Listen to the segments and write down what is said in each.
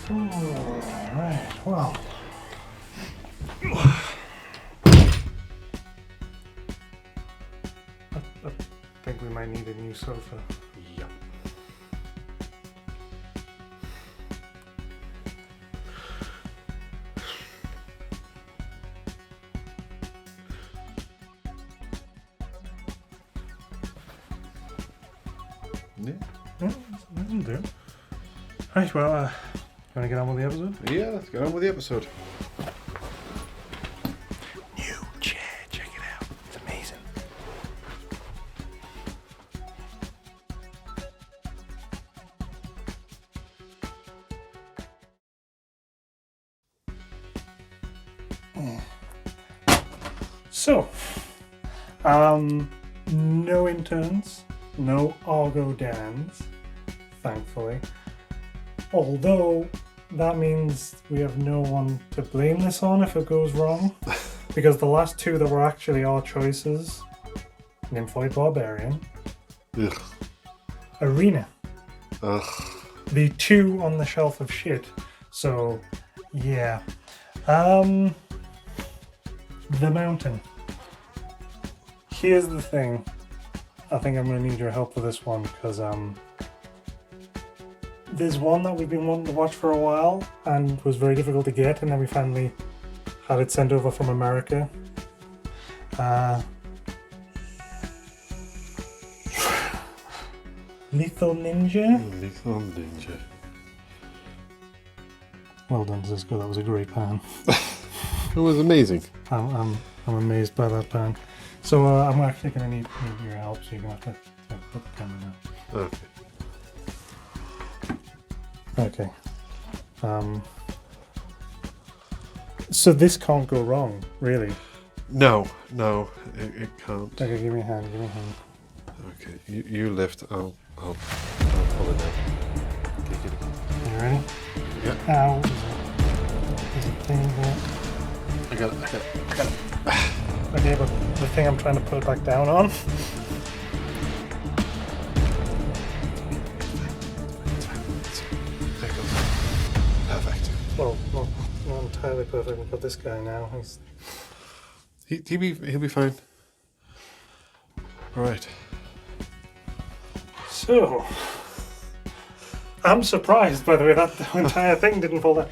Right, well. I think we might need a new sofa. Yep. Yeah. That'll do. Right, well, you want to get on with the episode? Yeah, let's get on with the episode. New chair, check it out. It's amazing. So, no interns, no Argo Dans, thankfully. Although, that means we have no one to blame this on if it goes wrong. Because the last two that were actually our choices, Nymphoid Barbarian, Ugh. Arena, Ugh. the two on the shelf of shit. So, yeah. The Mountain. Here's the thing. I think I'm going to need your help with this one because there's one that we've been wanting to watch for a while and was very difficult to get, and then we finally had it sent over from America. Lethal Ninja. Lethal Ninja. Well done, Cisco. That was a great pan. It was amazing. I'm amazed by that pan. So I'm actually going to need your help, so you're going to have to put the camera down. Okay. Okay. So this can't go wrong, really. No, it can't. Okay, give me a hand. Okay, you lift. I'll pull it down. Are you ready? Yeah. Ow. There's a thing there. I got it. Okay, but the thing I'm trying to put it back down on. There it goes. Perfect. Well, not entirely perfect. We've got this guy now. He'll be fine. Right. So, I'm surprised, by the way, that the entire thing didn't fall down.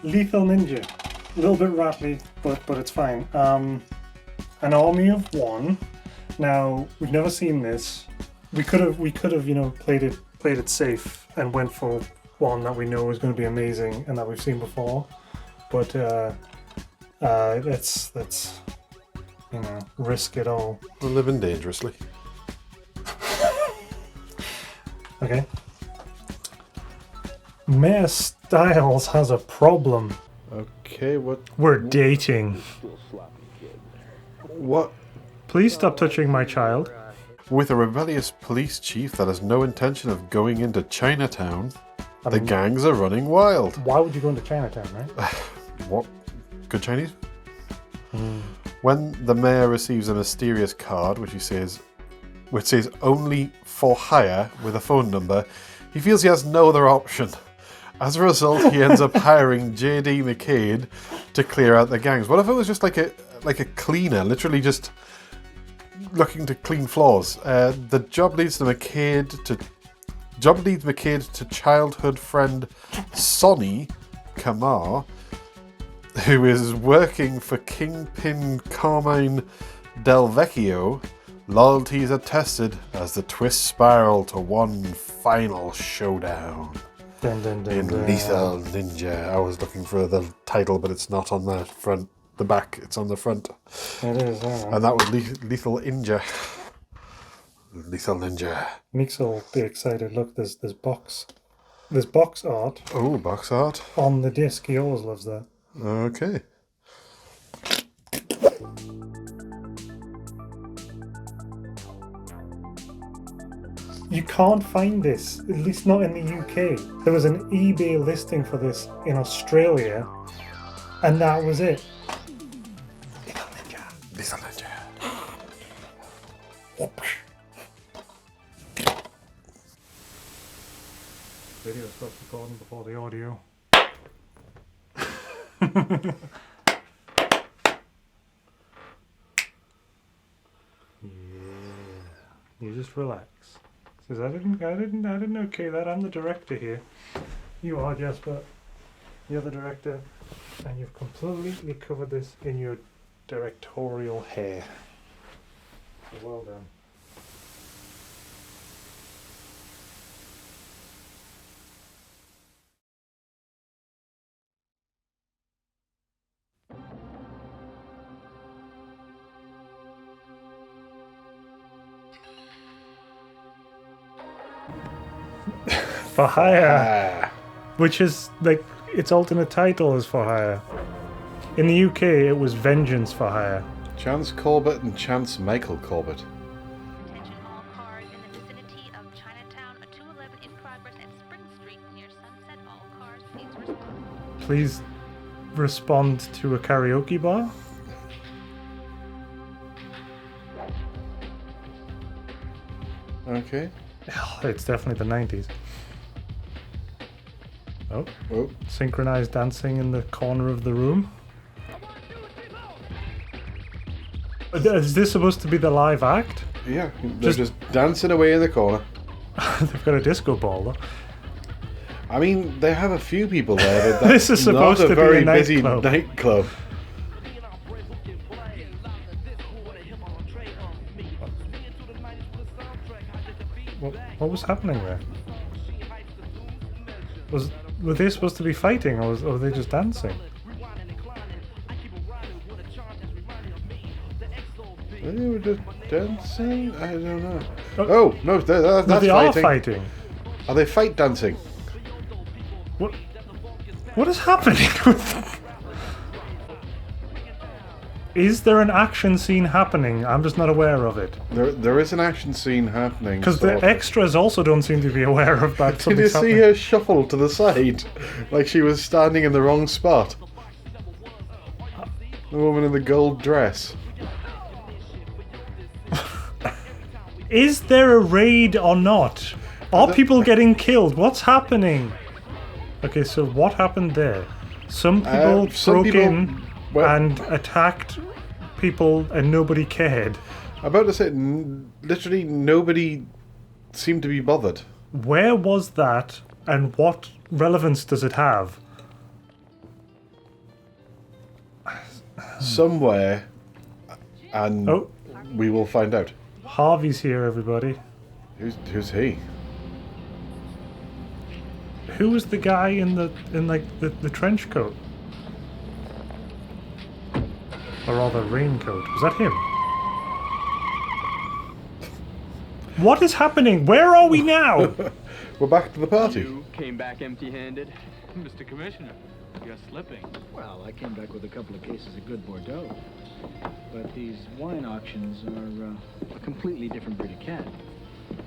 Lethal Ninja. A little bit rattly, but it's fine. An army of one. Now, we've never seen this. We could have, played it safe and went for one that we know is going to be amazing and that we've seen before. But let's risk it all. We're living dangerously. Okay. Mayor Styles has a problem. Okay, what? We're dating. What? Please stop touching my child. With a rebellious police chief that has no intention of going into Chinatown, the gangs are running wild. Why would you go into Chinatown, right? What? Good Chinese? When the mayor receives a mysterious card, which says only for hire with a phone number, he feels he has no other option. As a result, he ends up hiring J.D. McCade to clear out the gangs. What if it was just like a cleaner, literally just looking to clean floors? The job leads McCade to childhood friend Sonny Kamar, who is working for Kingpin Carmine Del Vecchio. Loyalties are tested as the twists spiral to one final showdown. Dun, dun, dun, In dun. Lethal Ninja. I was looking for the title, but it's not on the front. The back, it's on the front. It is, And that was Lethal Ninja. Lethal Ninja. Meeks will be excited. Look, there's box art Oh, box art. on the disc. He always loves that. Okay. You can't find this, at least not in the UK. There was an eBay listing for this in Australia, and that was it. Lethal Ninja. Lethal Ninja. Video stopped recording before the audio. You just relax. Says I didn't okay that. I'm the director here. You are, Jasper. You're the director, and you've completely covered this in your directorial hair. So well done. For Hire, which is like its alternate title is For Hire. In the UK, it was Vengeance for Hire. Chance Corbitt and Chance Michael Corbitt. Attention all cars in the vicinity of Chinatown, a 211 in progress at Spring Street near Sunset. All cars, please respond. Please respond to a karaoke bar. Okay. It's definitely the 90s. Oh, Oh. synchronized dancing in the corner of the room. Is this supposed to be the live act? Yeah, they're just dancing away in the corner. They've got a disco ball though. I mean, they have a few people there, but that's This is supposed not to a be a very busy nightclub. nightclub. What was happening there? Were they supposed to be fighting, or were they just dancing? They were just dancing? I don't know. Oh. Oh, no, that's No, they fighting. are fighting. Are they fight dancing? What is happening with... Is there an action scene happening? I'm just not aware of it. There is an action scene happening. Because the sort of. extras also don't seem to be aware of that. Did you see her shuffle to the side? Like she was standing in the wrong spot. The woman in the gold dress. Is there a raid or not? Are people getting killed? What's happening? Okay, so what happened there? Some people broke in and attacked people and nobody cared. I'm about to say, literally nobody seemed to be bothered. Where was that and what relevance does it have? Somewhere, and we will find out. Harvey's here, everybody. Who's he? Who was the guy in the trench coat? Or rather, raincoat. Was that him? What is happening? Where are we now? We're back to the party. You came back empty-handed? Mr. Commissioner, you're slipping. Well, I came back with a couple of cases of good Bordeaux. But these wine auctions are a completely different breed of cat.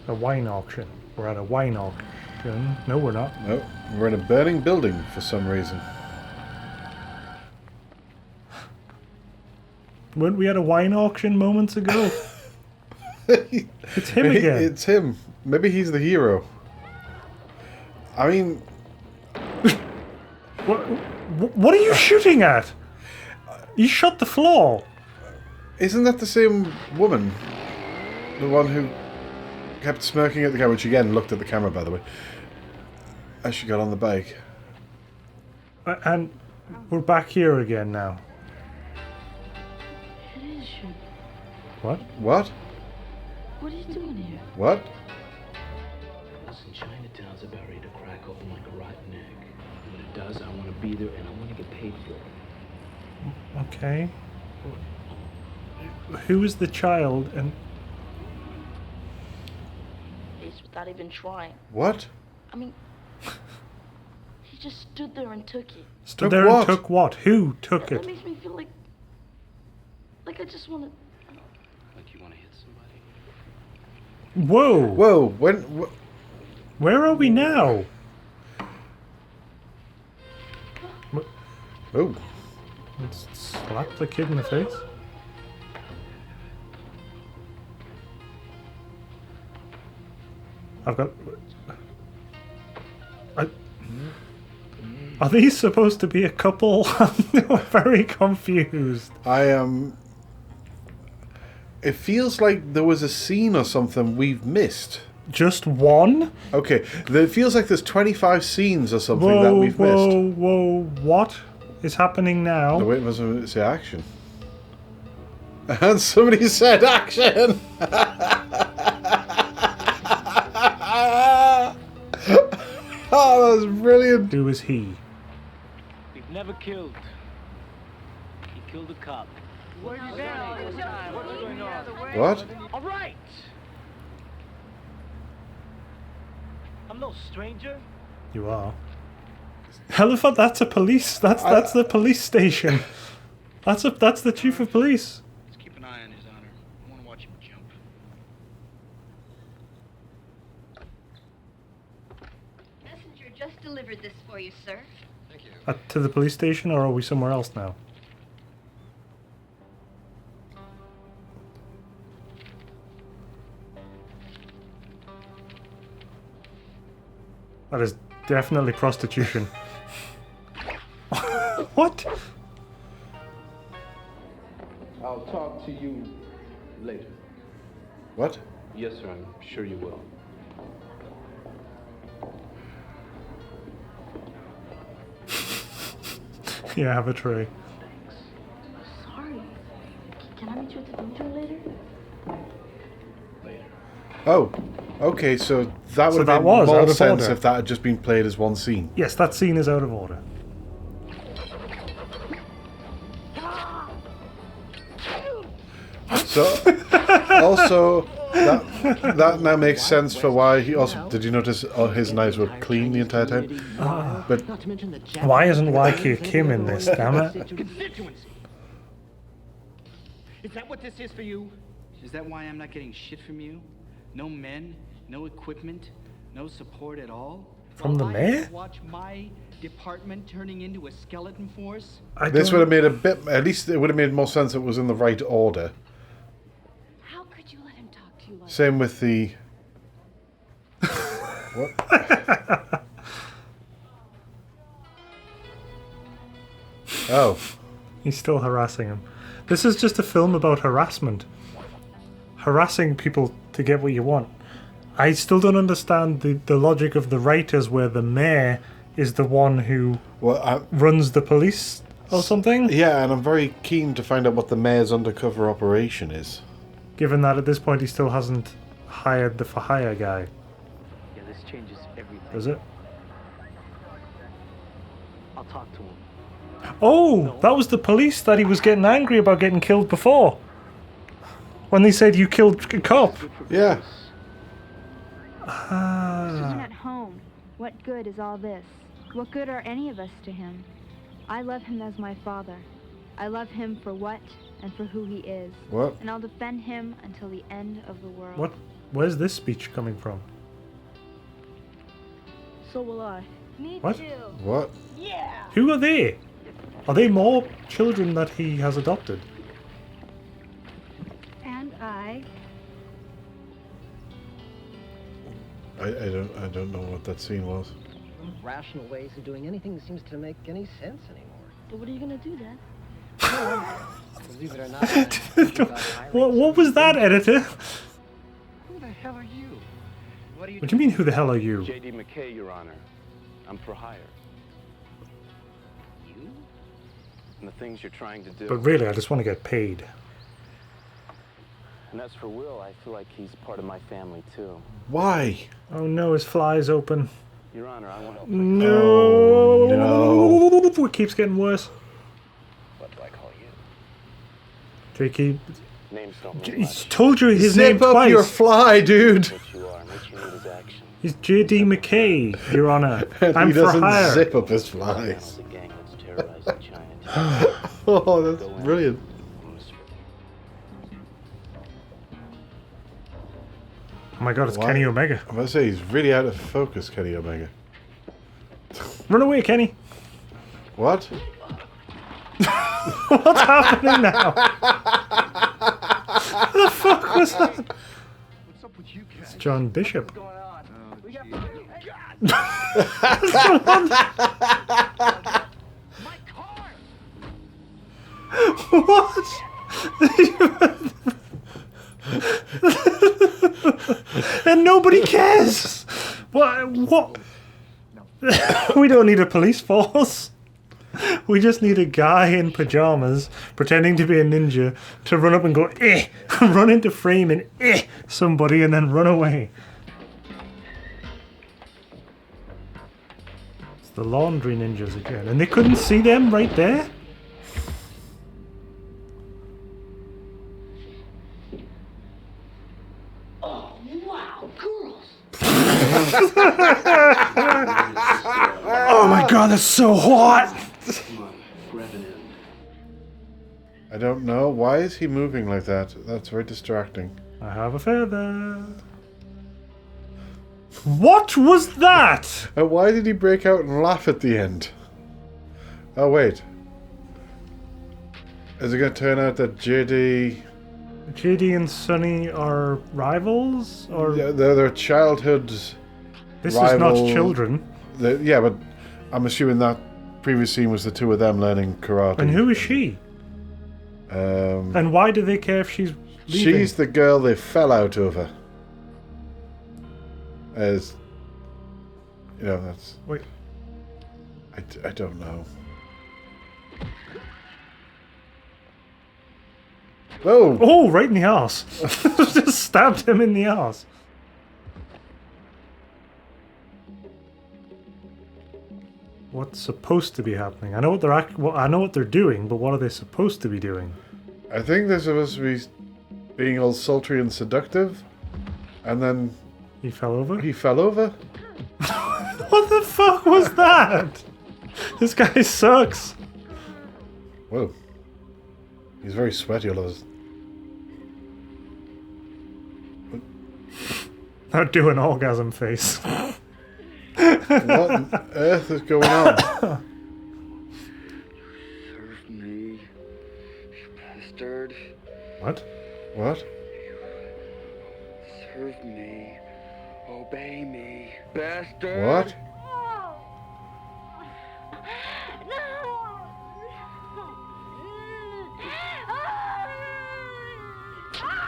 A wine auction. We're at a wine auction. No, we're not. No, we're in a burning building for some reason. Weren't we at a wine auction moments ago? It's him again. It's him. Maybe he's the hero. I mean... What are you shooting at? You shot the floor. Isn't that the same woman? The one who kept smirking at the camera, which again looked at the camera, by the way, as she got on the bike. And we're back here again now. It is you. What? What are you doing here? What? Listen, Chinatown's about ready to crack open like a rotten egg. When it does, I want to be there and I want to get paid for it. Okay. Who is the child and... It's without even trying. What? I mean, he just stood there and took it. Stood there and took what? Who took That it? makes me feel like I just want to... Like you want to hit somebody? Whoa! Whoa, when... Where are we now? Oh. Let's slap the kid in the face. I've got... Are these supposed to be a couple? I'm very confused. I am. It feels like there was a scene or something we've missed. Just one? Okay, it feels like there's 25 scenes or something that we've missed. Whoa, what is happening now? No, wait, was it say action? And somebody said action! Oh, that was brilliant. Who is he? We've never killed. He killed a cop. What? All right. I'm no stranger. You are. Elephant, that's a police. That's the police station. That's the chief of police. Let's keep an eye on His Honor. I want to watch him jump. Messenger just delivered this for you, sir. To the police station, or are we somewhere else now? That is definitely prostitution. What? I'll talk to you later. What? Yes, sir. I'm sure you will. Yeah, have a tray. Sorry. Can I meet you at the dojo later? Later. Oh, okay, so that would So have that made was out more of sense order. if that had just been played as one scene. Yes, that scene is out of order. So, also, that now makes sense for why he also... Did you notice his knives were clean the entire time? But Why isn't YK Kim in this, damn it? Constituency. Is that what this is for you? Is that why I'm not getting shit from you? No men, no equipment, no support at all? From the While I mayor? have to watch my department turning into a skeleton force? this would have made a bit... At least it would have made more sense if it was in the right order. How could you let him talk to you like Same with the... What? Oh. He's still harassing him. This is just a film about harassment. Harassing people to get what you want. I still don't understand the logic of the writers where the mayor is the one who Well, runs the police or something. yeah, and I'm very keen to find out what the mayor's undercover operation is. Given that at this point he still hasn't hired the for hire guy. Yeah, this changes everything. Does it? I'll talk to him. Oh, that was the police that he was getting angry about getting killed before. When they said you killed a cop. Yeah. She's at home. What good is all this? What good are any of us to him? I love him as my father. I love him for what and for who he is. What? And I'll defend him until the end of the world. What? Where's this speech coming from? So will I. Me What? too. What? Who are they? Are they more children that he has adopted? And I. I don't know what that scene was. Rational ways of doing anything seems to make any sense anymore. But what are you gonna do then? Believe it or not. What was that, editor? Who the hell are you? What are you What do you mean, who the hell are you? J.D. McKay, Your Honor. I'm for hire. You? And the things you're trying to do. But really, I just want to get paid. And as for Will, I feel like he's part of my family, too. Why? Oh no, his fly's open. Your Honor, I want to... No. Oh, It keeps getting worse. What do I call you? Jakey, Names don't mean he's much. told you his Zip name up twice. your fly, dude. What you are, what you need is action. He's J.D. McKay, Your Honor. And I'm he for doesn't hire. zip up his Now flies. the gang that's terrorizing Chinatown. Oh, that's brilliant. Oh my god, it's Why? Kenny Omega. I'm going to say he's really out of focus, Kenny Omega. Run away, Kenny. What? What's happening now? What the fuck was that? What's up with you guys? It's John Bishop. Oh, nobody cares. What? We don't need a police force. We just need a guy in pajamas pretending to be a ninja to run up and go run into frame and somebody and then run away. It's the laundry ninjas again, and they couldn't see them right there. Oh, wow, girls. Oh my god, that's so hot! Come on, grab an end. I don't know. Why is he moving like that? That's very distracting. I have a feather. What was that? And why did he break out and laugh at the end? Oh, wait. Is it going to turn out that JD and Sunny are rivals? Or Yeah, they're childhood this rivals. is not children. Yeah, but I'm assuming that previous scene was the two of them learning karate. And who is she? And why do they care if she's leaving? She's the girl they fell out over. As you know, that's. Wait. I don't know. Whoa! Oh, right in the arse. Just stabbed him in the arse. What's supposed to be happening? I know what I know what they're doing, but what are they supposed to be doing? I think they're supposed to be being all sultry and seductive, and then He fell over? he fell over. What the fuck was that? This guy sucks. Whoa! He's very sweaty all of us. Now do an orgasm face. What on earth is going on? Serve me, you bastard. What? What? Serve me. Obey me, bastard. What?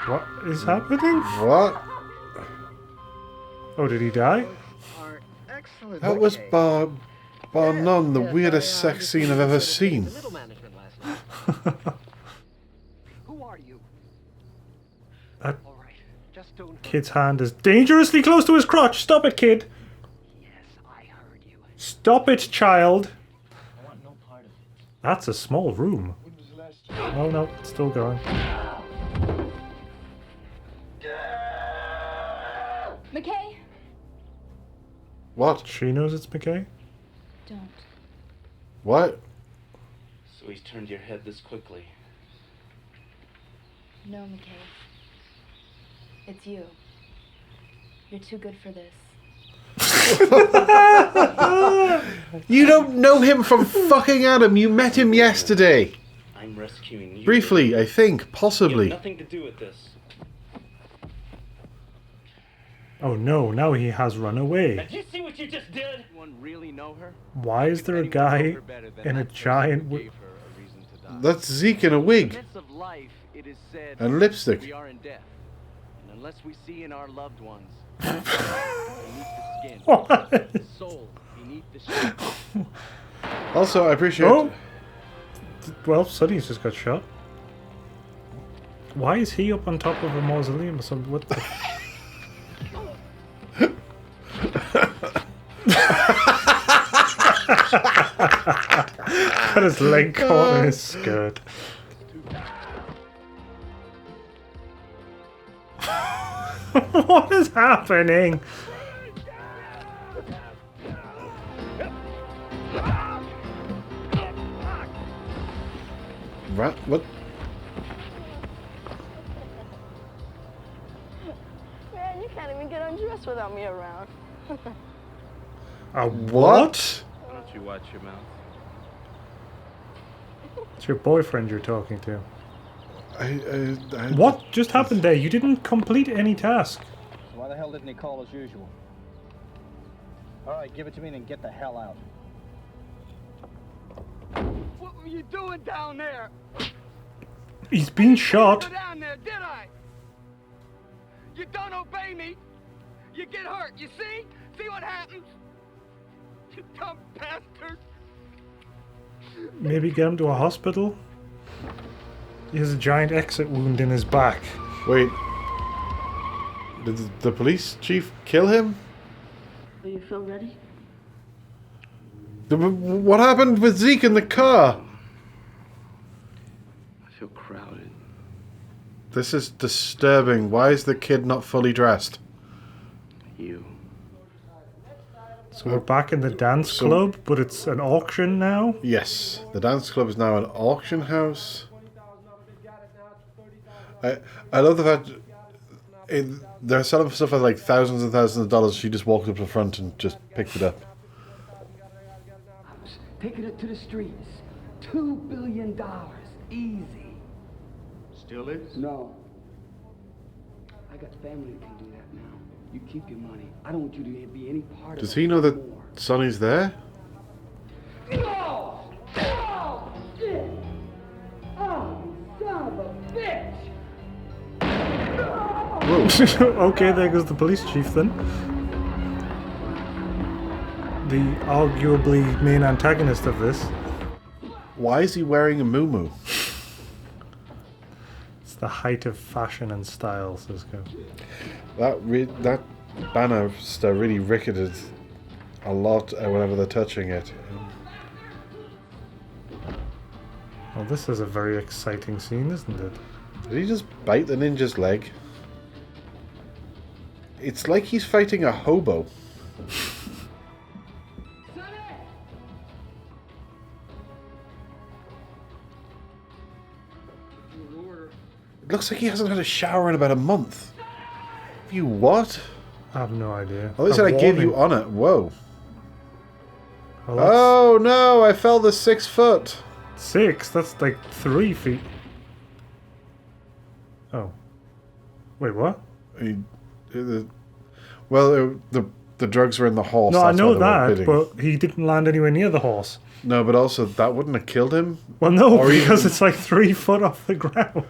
What is happening? What? Oh, did he die? That was bar none the weirdest sex scene I've ever seen. Middle management last night. Who are you? That All right, just don't. kid's hand is dangerously close to his crotch. Stop it, kid. Yes, I heard you. Stop it, child. I want no part of it. That's a small room. Oh no, it's still going. McKay? What? She knows it's McKay? Don't. What? So he's turned your head this quickly. No, McKay. It's you. You're too good for this. You don't know him from fucking Adam. You met him yesterday. I'm rescuing you. Briefly, I think. You Possibly. have nothing to do with this. Oh no, now he has run away. Did you see what you just did? Anyone really know her? Why is there a guy in a giant... Gave her a reason to die. That's Zeke in a In the wig. midst of life, it is said And lipstick. we are in death. And unless we see in our loved ones beneath the skin, What? the soul beneath the skin. Also, I appreciate... Oh! Well, Sonny's just got shot. Why is he up on top of a mausoleum or something? What the... Got his leg caught in his skirt. What is happening? What? Man, you can't even get undressed without me around. A what? Why don't you watch your mouth? It's your boyfriend you're talking to. I What just happened there? You didn't complete any task. So why the hell didn't he call as usual? All right, give it to me and get the hell out. What were you doing down there? He's been shot. Down there, did I? You don't obey me. you get hurt, you see? See what happens? You dumb bastard. Maybe get him to a hospital? He has a giant exit wound in his back. Wait. Did the police chief kill him? Do you feel ready? What happened with Zeke in the car? I feel crowded. This is disturbing. Why is the kid not fully dressed? You. So we're back in the dance club, but it's an auction now? Yes. The dance club is now an auction house. I love the fact they're selling stuff for like thousands and thousands of dollars. She just walked up to the front and just picked it up. Taking it to the streets. $2 billion. Easy. Still is? No. I got family that can do that now. You keep your money. I don't want you to be any part of it. Does he know that Sonny's there? No! Oh, shit! Oh, son of a bitch! Okay, there goes the police chief then. The arguably main antagonist of this. Why is he wearing a muumuu? It's the height of fashion and style, Cisco. That banister really ricketed a lot whenever they're touching it. Well, this is a very exciting scene, isn't it? Did he just bite the ninja's leg? It's like he's fighting a hobo. It looks like he hasn't had a shower in about a month. You what? I have no idea. Oh, they said I gave you honor. Whoa. Well, Oh no, I fell the 6 foot. 6? That's like 3 feet. Oh. Wait, what? The drugs were in the horse. No, I that's know why they were that, bidding. but he didn't land anywhere near the horse. No, but also that wouldn't have killed him. Well, no, Or because even- it's like 3 foot off the ground.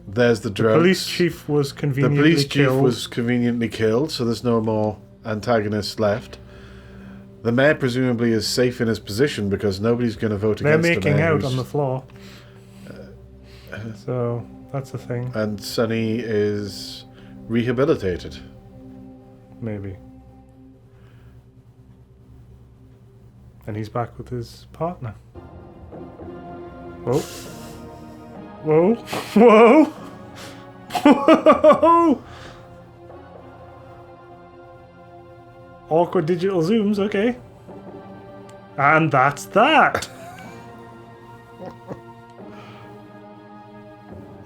There's the drugs. The police chief was The conveniently police chief killed. was conveniently killed, so there's no more antagonists left. The mayor presumably is safe in his position because nobody's going to vote They're against the making mayor. out on the floor. So, that's a thing. And Sonny is rehabilitated. Maybe. And he's back with his partner. Whoa. Whoa. Whoa. Whoa. Awkward digital zooms, okay. And that's that.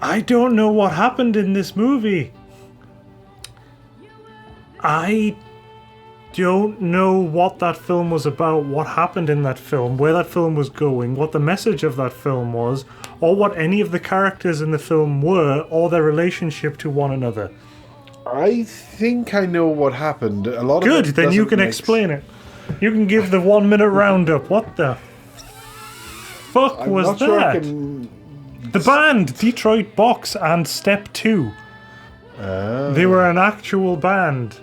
I don't know what happened in this movie. I don't know what that film was about, what happened in that film, where that film was going, what the message of that film was, or what any of the characters in the film were, or their relationship to one another. I think I know what happened. A lot Good, of it then you doesn't can make explain it. You can give the 1 minute roundup. What the fuck I'm was not sure I that? can... The band, Detroit Box and Step 2. They were an actual band.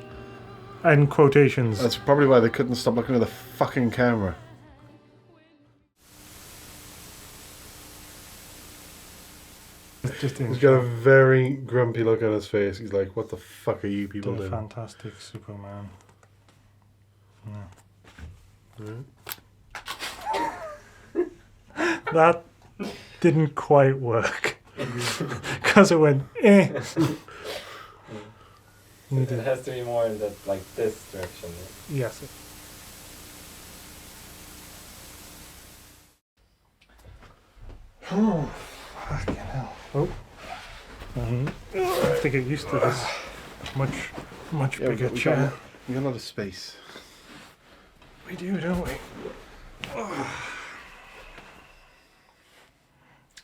In quotations. That's probably why they couldn't stop looking at the fucking camera. Just He's got a very grumpy look on his face. He's like, what the fuck are you people doing? Fantastic Superman. That didn't quite work. Because it went, eh. It has to be more in that, like, this direction. Yes. Oh, fucking hell. Oh. I have to get used to this much bigger chair. We got a lot of space. We do, don't we?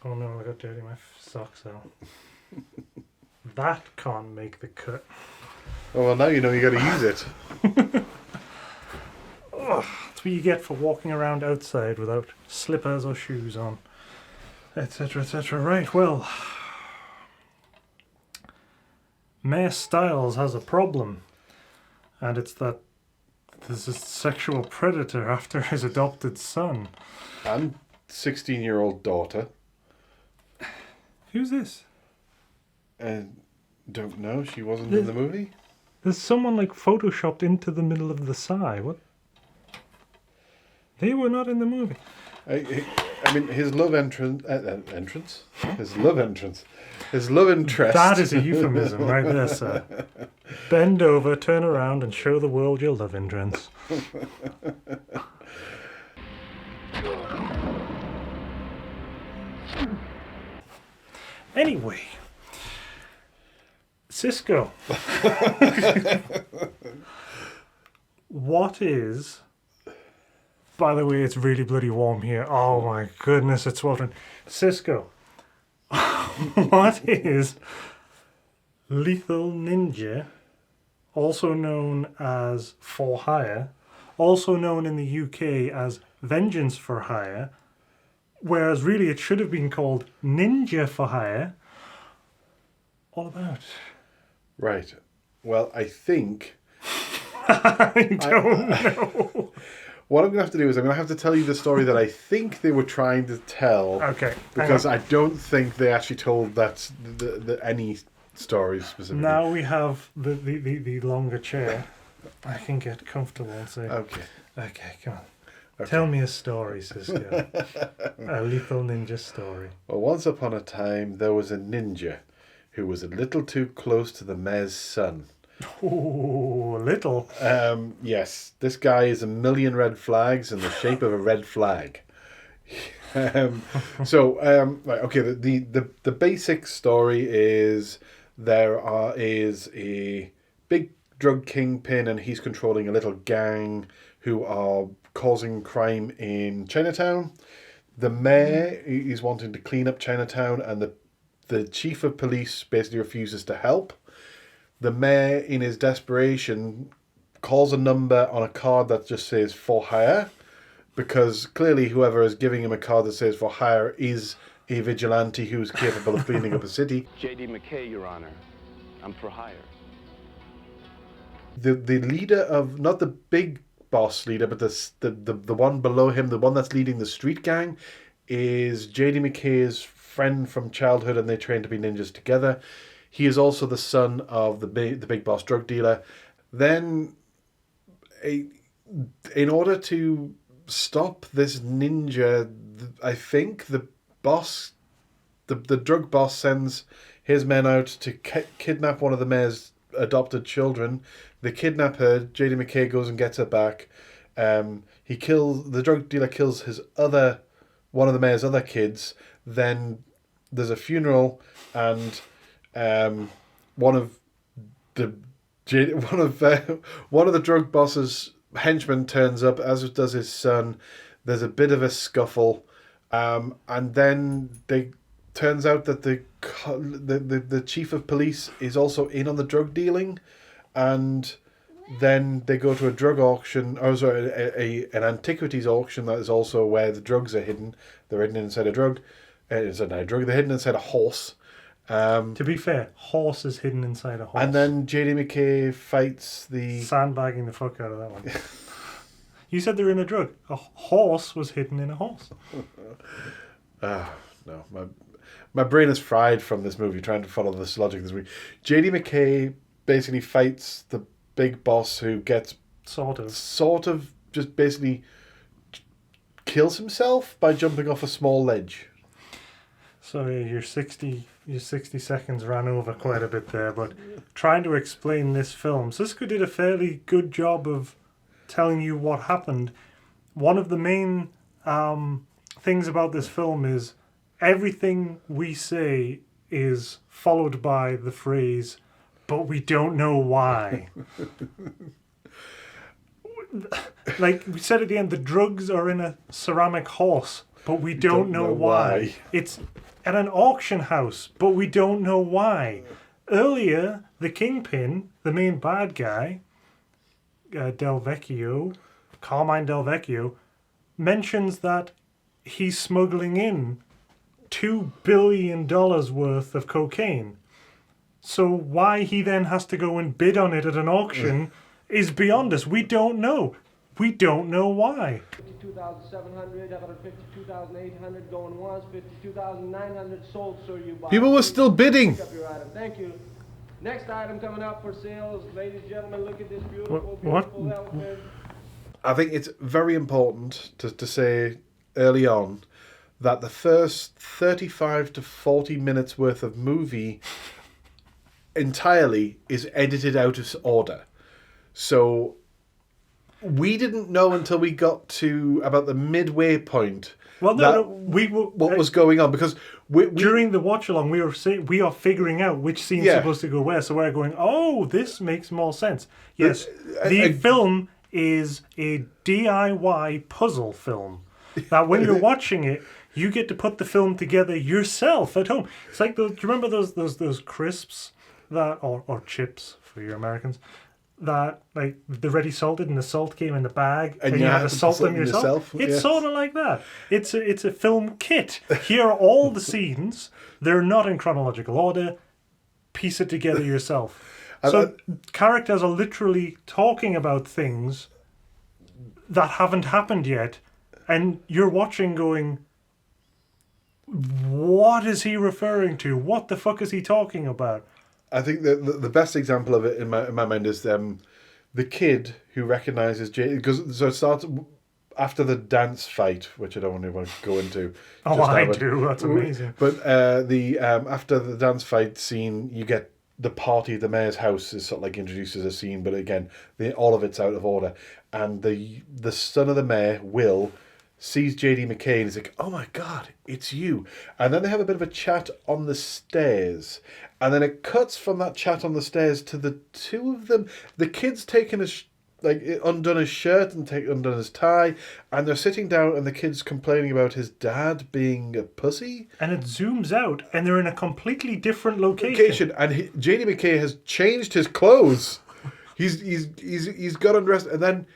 Oh no, I got dirty my socks out. That can't make the cut. Oh, well, now you know you got to use it. That's what you get for walking around outside without slippers or shoes on, etc., etc. Right, well, Mayor Styles has a problem, and it's that there's a sexual predator after his adopted son. And 16-year-old daughter. Who's this? Don't know. She wasn't in the movie. There's someone like photoshopped into the middle of the sigh. What? They were not in the movie. I mean, his love entrance. His love entrance. His love interest. That is a euphemism right there, sir. Bend over, turn around, and show the world your love entrance. Anyway, Cisco. What is... By the way, it's really bloody warm here. Oh my goodness, it's sweltering. Cisco. What is Lethal Ninja, also known as For Hire, also known in the UK as Vengeance for Hire, whereas really it should have been called Ninja for Hire, all about? Right. Well, I think... I don't know. What I'm going to have to do is I'm going to have to tell you the story that I think they were trying to tell. Okay. Because I don't think they actually told that any stories specifically. Now we have the longer chair. I can get comfortable and say... Okay. Okay, come on. Okay. Tell me a story, Cisco. A Lethal Ninja story. Well, once upon a time, there was a ninja who was a little too close to the mayor's son. Oh, little. Yes, this guy is a million red flags in the shape of a red flag. Right, okay. The basic story is is a big drug kingpin, and he's controlling a little gang who are causing crime in Chinatown. The mayor is wanting to clean up Chinatown, and the chief of police basically refuses to help. The mayor, in his desperation, calls a number on a card that just says For Hire, because clearly whoever is giving him a card that says For Hire is a vigilante who's capable of cleaning up a city. J.D. McKay, Your Honor. I'm for hire. The leader of, not the big boss leader, but the one below him, the one that's leading the street gang, is J.D. McKay's friend from childhood, and they train to be ninjas together. He is also the son of the big boss drug dealer. Then, in order to stop this ninja, I think the drug boss sends his men out to kidnap one of the mayor's adopted children. They kidnap her. J.D. McKay goes and gets her back. The drug dealer kills one of the mayor's other kids. Then there's a funeral, and one of the drug boss's henchmen turns up, as does his son. There's a bit of a scuffle, and then turns out that the chief of police is also in on the drug dealing, and then they go to a drug auction, an antiquities auction that is also where the drugs are hidden. They're hidden inside a drug. They're hidden inside a horse. To be fair, horse is hidden inside a horse. And then J.D. McKay fights the... Sandbagging the fuck out of that one. You said they're in a drug. A horse was hidden in a horse. No. My brain is fried from this movie, trying to follow this logic this week. J.D. McKay basically fights the big boss, who gets... Sort of just basically kills himself by jumping off a small ledge. Sorry, your 60 seconds ran over quite a bit there, but trying to explain this film, Cisco did a fairly good job of telling you what happened. One of the main things about this film is everything we say is followed by the phrase, but we don't know why. Like we said at the end, the drugs are in a ceramic horse, but we don't know why. It's at an auction house, but we don't know why. Earlier, the Kingpin, the main bad guy, Carmine Del Vecchio, mentions that he's smuggling in $2 billion worth of cocaine. So why he then has to go and bid on it at an auction is beyond us. We don't know. We don't know why. 52,700, 52,800 going once, 52,900 sold, sir. You buy. People were still bidding. Pick up your item. Thank you. Next item coming up for sales, ladies and gentlemen. Look at this beautiful, What? beautiful elephant. I think it's very important to say early on that the first 35 to 40 minutes worth of movie entirely is edited out of order. So we didn't know until we got to about the midway point what was going on, because during the watch along we are figuring out which scene's supposed to go where. So we're going, oh, this makes more sense. Yes, the film is a DIY puzzle film. That when you're watching it, you get to put the film together yourself at home. It's like those. Do you remember those crisps that or chips for your Americans? That like the ready salted and the salt came in the bag and you had to salt them yourself. It's sort of like that. It's a film kit. Here are all the scenes. They're not in chronological order. Piece it together yourself. So characters are literally talking about things that haven't happened yet, and you're watching going, what is he referring to? What the fuck is he talking about? I think the best example of it in my mind is the kid who recognises Jay, because so it starts after the dance fight, which I don't want to go into. Oh, I do. That's amazing. But after the dance fight scene, you get the party at the mayor's house is sort of like introduced as a scene, but again, all of it's out of order. And the son of the mayor, Will, sees J.D. McKay and he's like, oh my God, it's you. And then they have a bit of a chat on the stairs. And then it cuts from that chat on the stairs to the two of them. The kid's taken undone his shirt and undone his tie, and they're sitting down and the kid's complaining about his dad being a pussy. And it zooms out and they're in a completely different location. And J.D. McKay has changed his clothes. He's got undressed, and then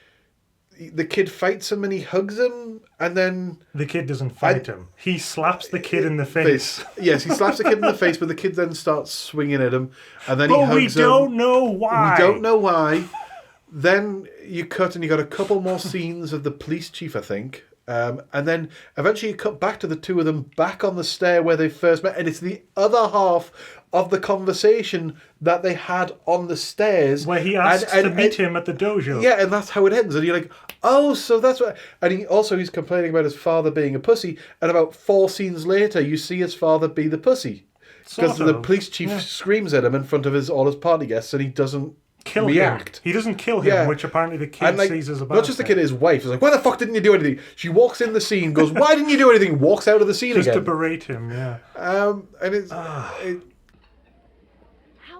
the kid fights him and he hugs him, and then the kid doesn't fight him. He slaps the kid in the face. Yes, he slaps the kid in the face, but the kid then starts swinging at him, and then he hugs him. We don't know why. We don't know why. Then you cut, and you got a couple more scenes of the police chief, I think, and then eventually you cut back to the two of them back on the stair where they first met, and it's the other half of the conversation that they had on the stairs, where he asks to meet him at the dojo. Yeah, and that's how it ends. And you're like, oh, so that's what. And he's complaining about his father being a pussy. And about 4 scenes later, you see his father be the pussy, because the police chief screams at him in front of all his party guests, and he doesn't react. He doesn't kill him, which apparently the kid sees as a bad not just the kid, his wife is like, why the fuck didn't you do anything? She walks in the scene, goes, why didn't you do anything? Walks out of the scene just again. to berate him. Yeah. And it's. How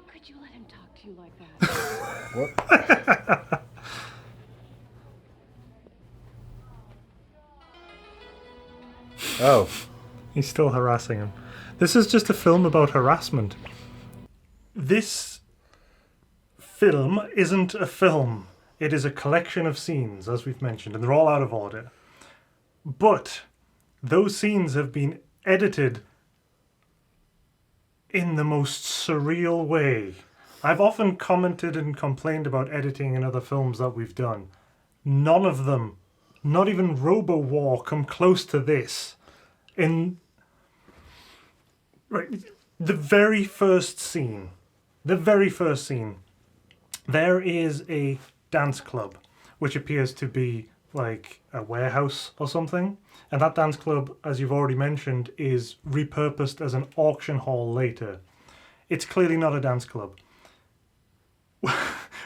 could you let him talk to you like that? What? Oh. He's still harassing him. This is just a film about harassment. This film isn't a film. It is a collection of scenes, as we've mentioned, and they're all out of order. But those scenes have been edited in the most surreal way. I've often commented and complained about editing in other films that we've done. None of them, not even Robo War, come close to this. In the very first scene, there is a dance club, which appears to be like a warehouse or something. And that dance club, as you've already mentioned, is repurposed as an auction hall later. It's clearly not a dance club.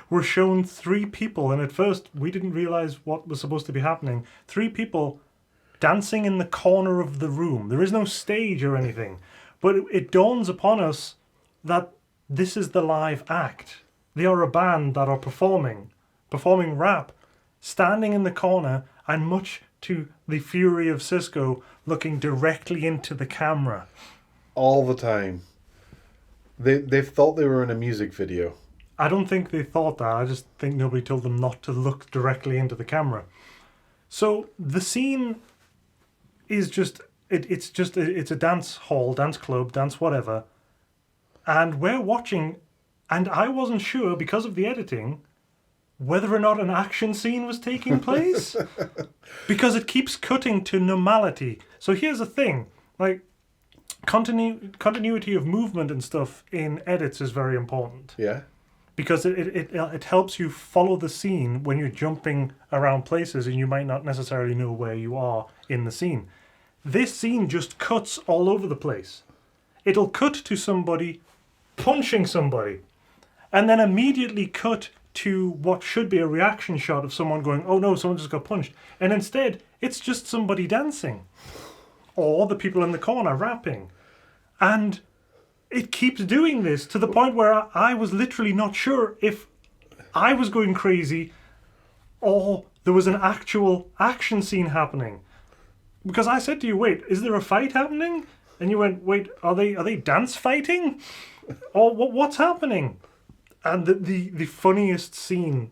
We're shown 3 people, and at first we didn't realize what was supposed to be happening. 3 people dancing in the corner of the room. There is no stage or anything. But it dawns upon us that this is the live act. They are a band that are performing rap, standing in the corner, and much to the fury of Cisco, looking directly into the camera. All the time. They thought they were in a music video. I don't think they thought that. I just think nobody told them not to look directly into the camera. So the scene is just it's a dance hall, dance club, dance whatever, And we're watching, and I wasn't sure, because of the editing, whether or not an action scene was taking place. Because it keeps cutting to normality. So here's the thing, like, continuity of movement and stuff in edits is very important. Yeah. Because it helps you follow the scene when you're jumping around places and you might not necessarily know where you are in the scene. This scene just cuts all over the place. It'll cut to somebody punching somebody and then immediately cut to what should be a reaction shot of someone going, oh no, someone just got punched. And instead, it's just somebody dancing. Or the people in the corner rapping. And it keeps doing this to the point where I was literally not sure if I was going crazy or there was an actual action scene happening. Because I said to you, wait, is there a fight happening? And you went, wait, are they dance fighting? Or what's happening? And the funniest scene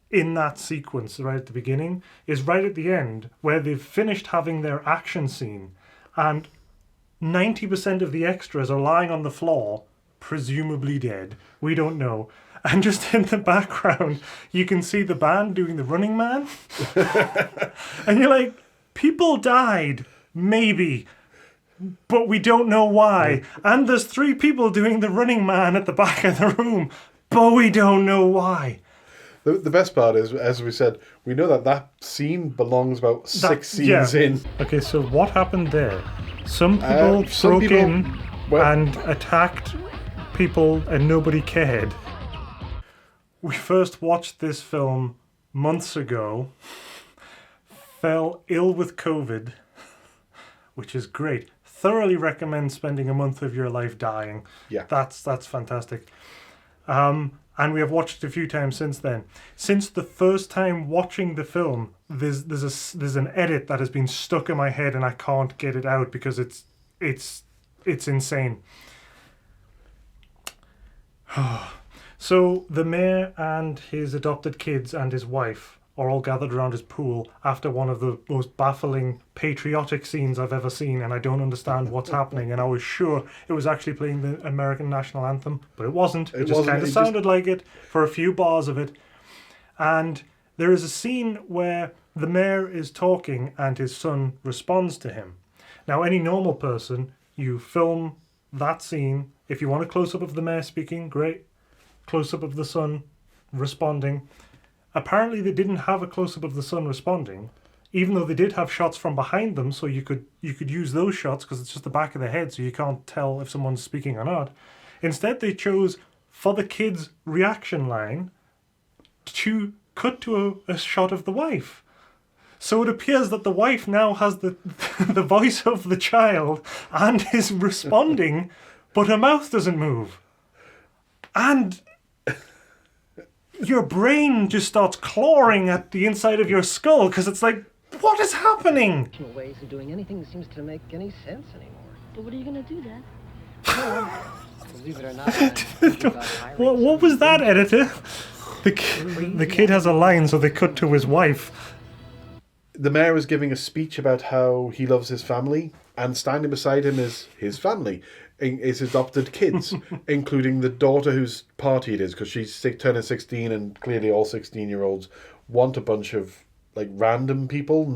in that sequence right at the beginning is right at the end where they've finished having their action scene and 90% of the extras are lying on the floor, presumably dead. We don't know. And just in the background, you can see the band doing the Running Man. And you're like, people died, maybe, but we don't know why. And there's 3 people doing the Running Man at the back of the room, but we don't know why. The best part is, as we said, we know that scene belongs about 6 scenes in. Okay, so what happened there? Some people broke in and attacked people and nobody cared. We first watched this film months ago, fell ill with COVID, which is great. Thoroughly recommend spending a month of your life dying. Yeah. That's fantastic. And we have watched it a few times since then. Since the first time watching the film, there's an edit that has been stuck in my head and I can't get it out because it's insane. So the mayor and his adopted kids and his wife are all gathered around his pool after one of the most baffling patriotic scenes I've ever seen, and I don't understand what's happening. And I was sure it was actually playing the American national anthem, but it wasn't. It just kind of sounded like it for a few bars of it. And there is a scene where the mayor is talking and his son responds to him. Now, any normal person, you film that scene. If you want a close-up of the mayor speaking, great. Close-up of the son responding. Apparently they didn't have a close-up of the son responding, even though they did have shots from behind them, so you could use those shots because it's just the back of the head, so you can't tell if someone's speaking or not. Instead, they chose, for the kid's reaction line, to cut to a shot of the wife. So it appears that the wife now has the voice of the child and is responding, but her mouth doesn't move. And your brain just starts clawing at the inside of your skull because it's like, what is happening? Ways of doing anything that seems to make any sense anymore. But what are you gonna do, Dad? Believe it or not, what was that, editor? The kid has a line, so they cut to his wife. The mayor was giving a speech about how he loves his family, and standing beside him is his family. His adopted kids, including the daughter whose party it is, because she's turning 16, and clearly all 16-year-olds want a bunch of like random people,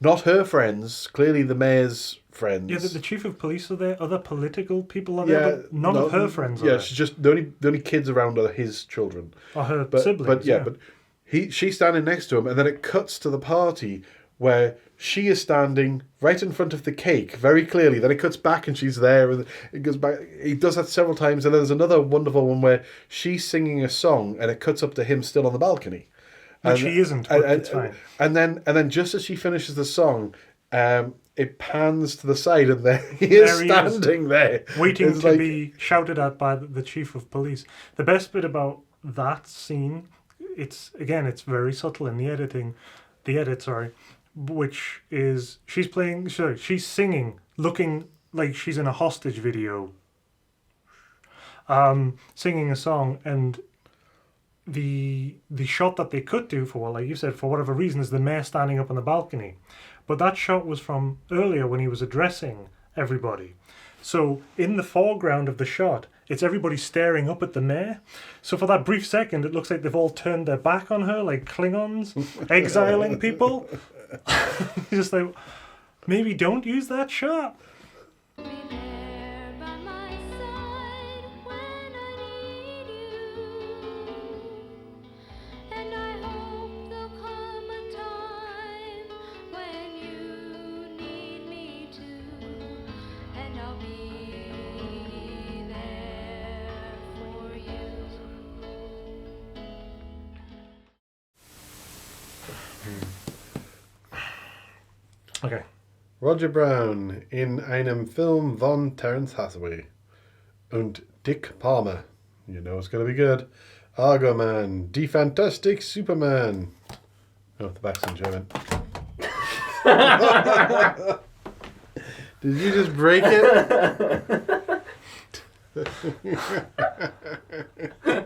not her friends. Clearly, the mayor's friends. Yeah, the chief of police are there. Other political people are there, but none of her friends are there. Yeah, she's just the only kids around are his children or her siblings. But she's standing next to him, and then it cuts to the party where she is standing right in front of the cake, very clearly. Then it cuts back and she's there, and it goes back. He does that several times, and then there's another wonderful one where she's singing a song, and it cuts up to him still on the balcony. Which he isn't, but it's fine. And then just as she finishes the song, it pans to the side, and there he is standing there. Waiting to be shouted at by the chief of police. The best bit about that scene, it's very subtle in the edit, which is she's singing, looking like she's in a hostage video, singing a song, and the shot that they cut to, like you said, for whatever reason, is the mayor standing up on the balcony. But that shot was from earlier when he was addressing everybody. So in the foreground of the shot it's everybody staring up at the mayor. So for that brief second, it looks like they've all turned their back on her, like Klingons, exiling people. Just like, maybe don't use that shot. Okay. Roger Brown in einem Film von Terence Hathaway. Und Dick Palmer. You know it's going to be good. Argo Man. Die Fantastic Superman. Oh, the back's in German. Did you just break it?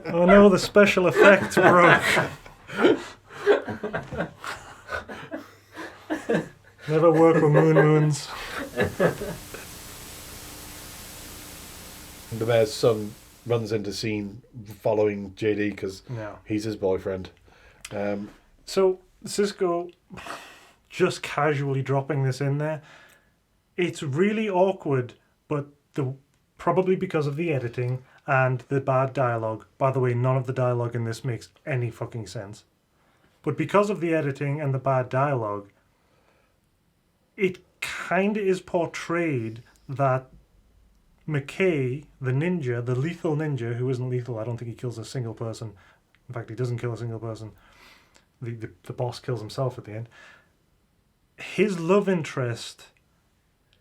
Oh no, the special effects broke. Never work with moons. The mayor's son runs into scene following JD because he's his boyfriend. So Cisco just casually dropping this in there. It's really awkward, but probably because of the editing and the bad dialogue. By the way, none of the dialogue in this makes any fucking sense. But because of the editing and the bad dialogue, it kind of is portrayed that McKay, the ninja, the lethal ninja, who isn't lethal, I don't think he kills a single person. In fact, he doesn't kill a single person. The boss kills himself at the end. His love interest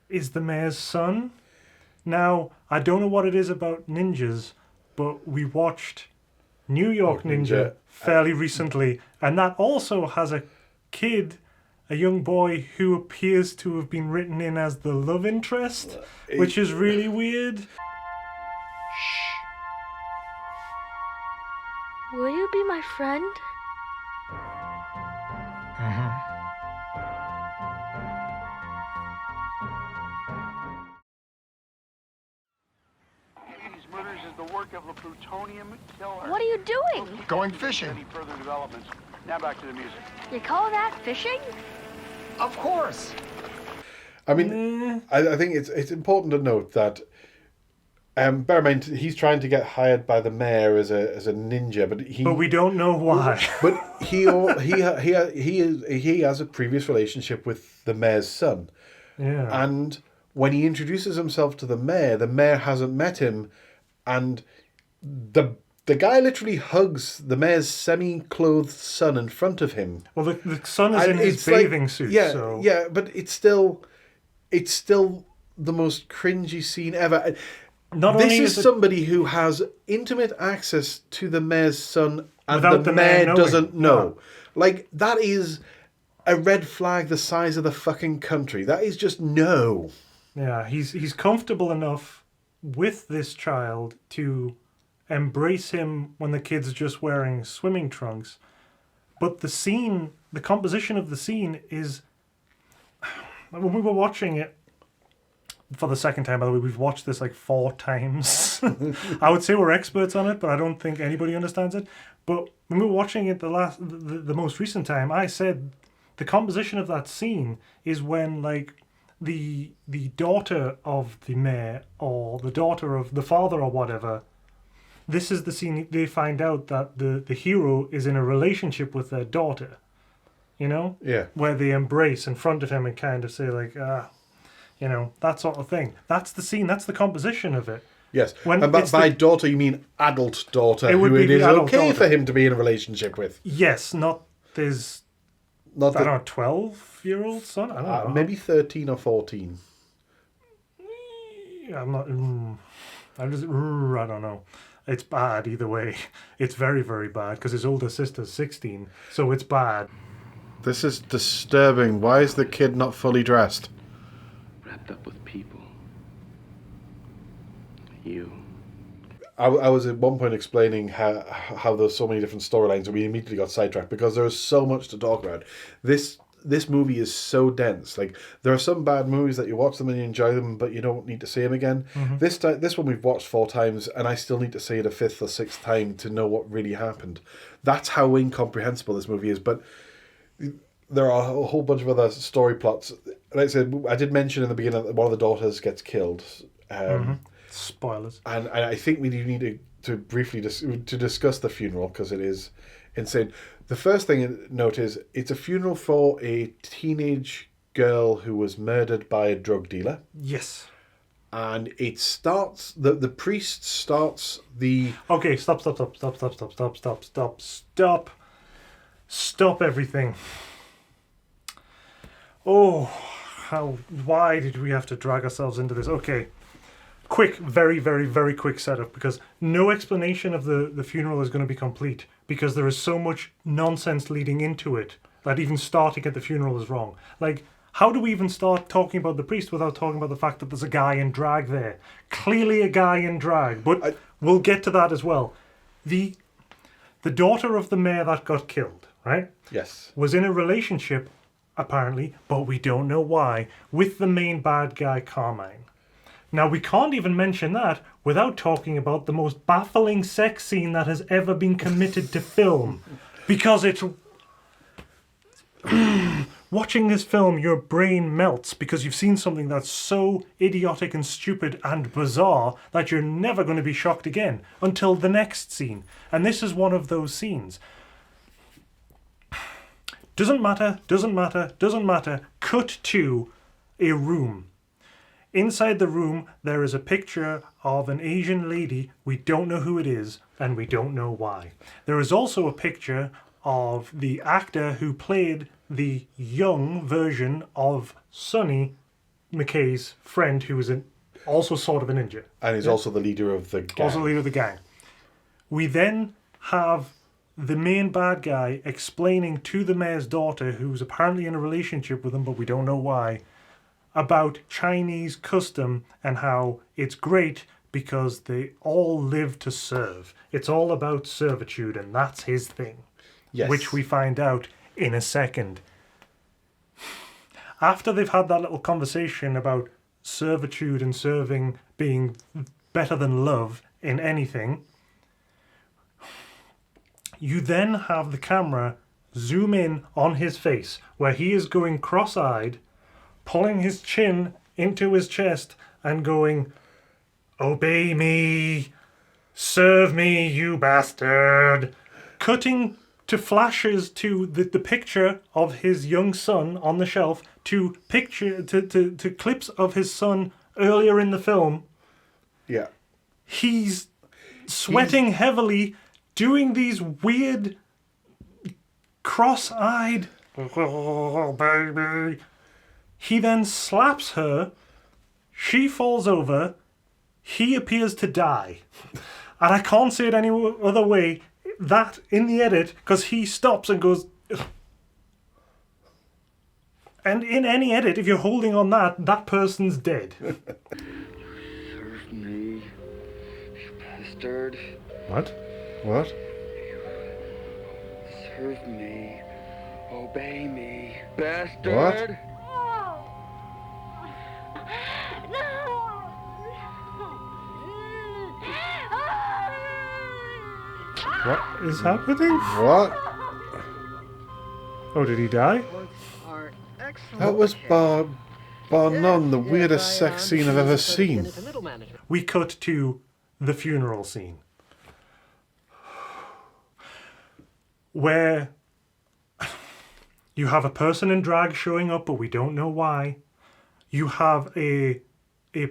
is the mayor's son. Now, I don't know what it is about ninjas, but we watched New York Ninja fairly recently, and that also has a kid, a young boy who appears to have been written in as the love interest, which is really weird. Shh. Will you be my friend? These murders is the work of a plutonium killer. What are you doing? Going fishing. Any further developments? Now back to the music. You call that fishing? Of course. I mean, I think it's important to note that bear in mind he's trying to get hired by the mayor as a ninja, but we don't know why. But he has a previous relationship with the mayor's son. Yeah. And when he introduces himself to the mayor hasn't met him, and the guy literally hugs the mayor's semi-clothed son in front of him. Well, the son is in his bathing suit. Yeah, so. yeah, but it's still the most cringy scene ever. This is somebody who has intimate access to the mayor's son, and the mayor doesn't know. Like, that is a red flag the size of the fucking country. That is just no. Yeah, he's comfortable enough with this child to embrace him when the kid's just wearing swimming trunks. But the composition of the scene is... When we were watching it for the second time, by the way, we've watched this like 4 times. I would say we're experts on it, but I don't think anybody understands it. But when we were watching it the most recent time, I said the composition of that scene is when like the daughter of the mayor or the daughter of the father or whatever, this is the scene they find out that the hero is in a relationship with their daughter. You know? Yeah. Where they embrace in front of him and kind of say like, you know, that sort of thing. That's the scene. That's the composition of it. Yes. And by daughter, you mean adult daughter, who it is okay for him to be in a relationship with. Yes, not his, I don't know, 12-year-old son? I don't know. Maybe 13 or 14. I'm not... I don't know. It's bad either way. It's very, very bad because his older sister's 16, so it's bad. This is disturbing. Why is the kid not fully dressed? Wrapped up with people. You. I was at one point explaining how there's so many different storylines and we immediately got sidetracked because there is so much to talk about. This this movie is so dense. Like, there are some bad movies that you watch them and you enjoy them, but you don't need to see them again. Mm-hmm. This one we've watched 4 times, and I still need to see it a 5th or 6th time to know what really happened. That's how incomprehensible this movie is. But there are a whole bunch of other story plots. Like I said, I did mention in the beginning that one of the daughters gets killed. Spoilers. And I think we do need to briefly to discuss the funeral, because it is insane. The first thing to note is it's a funeral for a teenage girl who was murdered by a drug dealer. Yes. And it starts, the priest starts the... Okay, stop everything. Oh, why did we have to drag ourselves into this? Okay. Quick, very, very, very quick setup, because no explanation of the funeral is going to be complete, because there is so much nonsense leading into it that even starting at the funeral is wrong. Like, how do we even start talking about the priest without talking about the fact that there's a guy in drag there? Clearly a guy in drag, but we'll get to that as well. The daughter of the mayor that got killed, right? Yes. Was in a relationship, apparently, but we don't know why, with the main bad guy, Carmine. Now, we can't even mention that without talking about the most baffling sex scene that has ever been committed to film. Because it's... Watching this film, your brain melts because you've seen something that's so idiotic and stupid and bizarre that you're never going to be shocked again until the next scene. And this is one of those scenes. Doesn't matter. Cut to a room. Inside the room, there is a picture of an Asian lady. We don't know who it is, and we don't know why. There is also a picture of the actor who played the young version of Sonny McKay's friend, who was also sort of a ninja. And he's also the leader of the gang. Also the leader of the gang. We then have the main bad guy explaining to the mayor's daughter, who's apparently in a relationship with him, but we don't know why, about Chinese custom and how it's great because they all live to serve. It's all about servitude, and that's his thing. Yes. Which we find out in a second. After they've had that little conversation about servitude and serving being better than love in anything, you then have the camera zoom in on his face, where he is going cross-eyed, pulling his chin into his chest and going, "Obey me, serve me, you bastard." Cutting to flashes to the picture of his young son on the shelf, to clips of his son earlier in the film. Yeah. He's sweating heavily, doing these weird cross-eyed, "Oh, baby." He then slaps her, she falls over, he appears to die. And I can't say it any other way, that in the edit, because he stops and goes... And in any edit, if you're holding on that person's dead. Serve me, you bastard. What? Serve me, obey me, bastard. What is happening? What? Oh, did he die? That was bar none the weirdest sex scene I've ever seen. We cut to the funeral scene, where you have a person in drag showing up, but we don't know why. You have a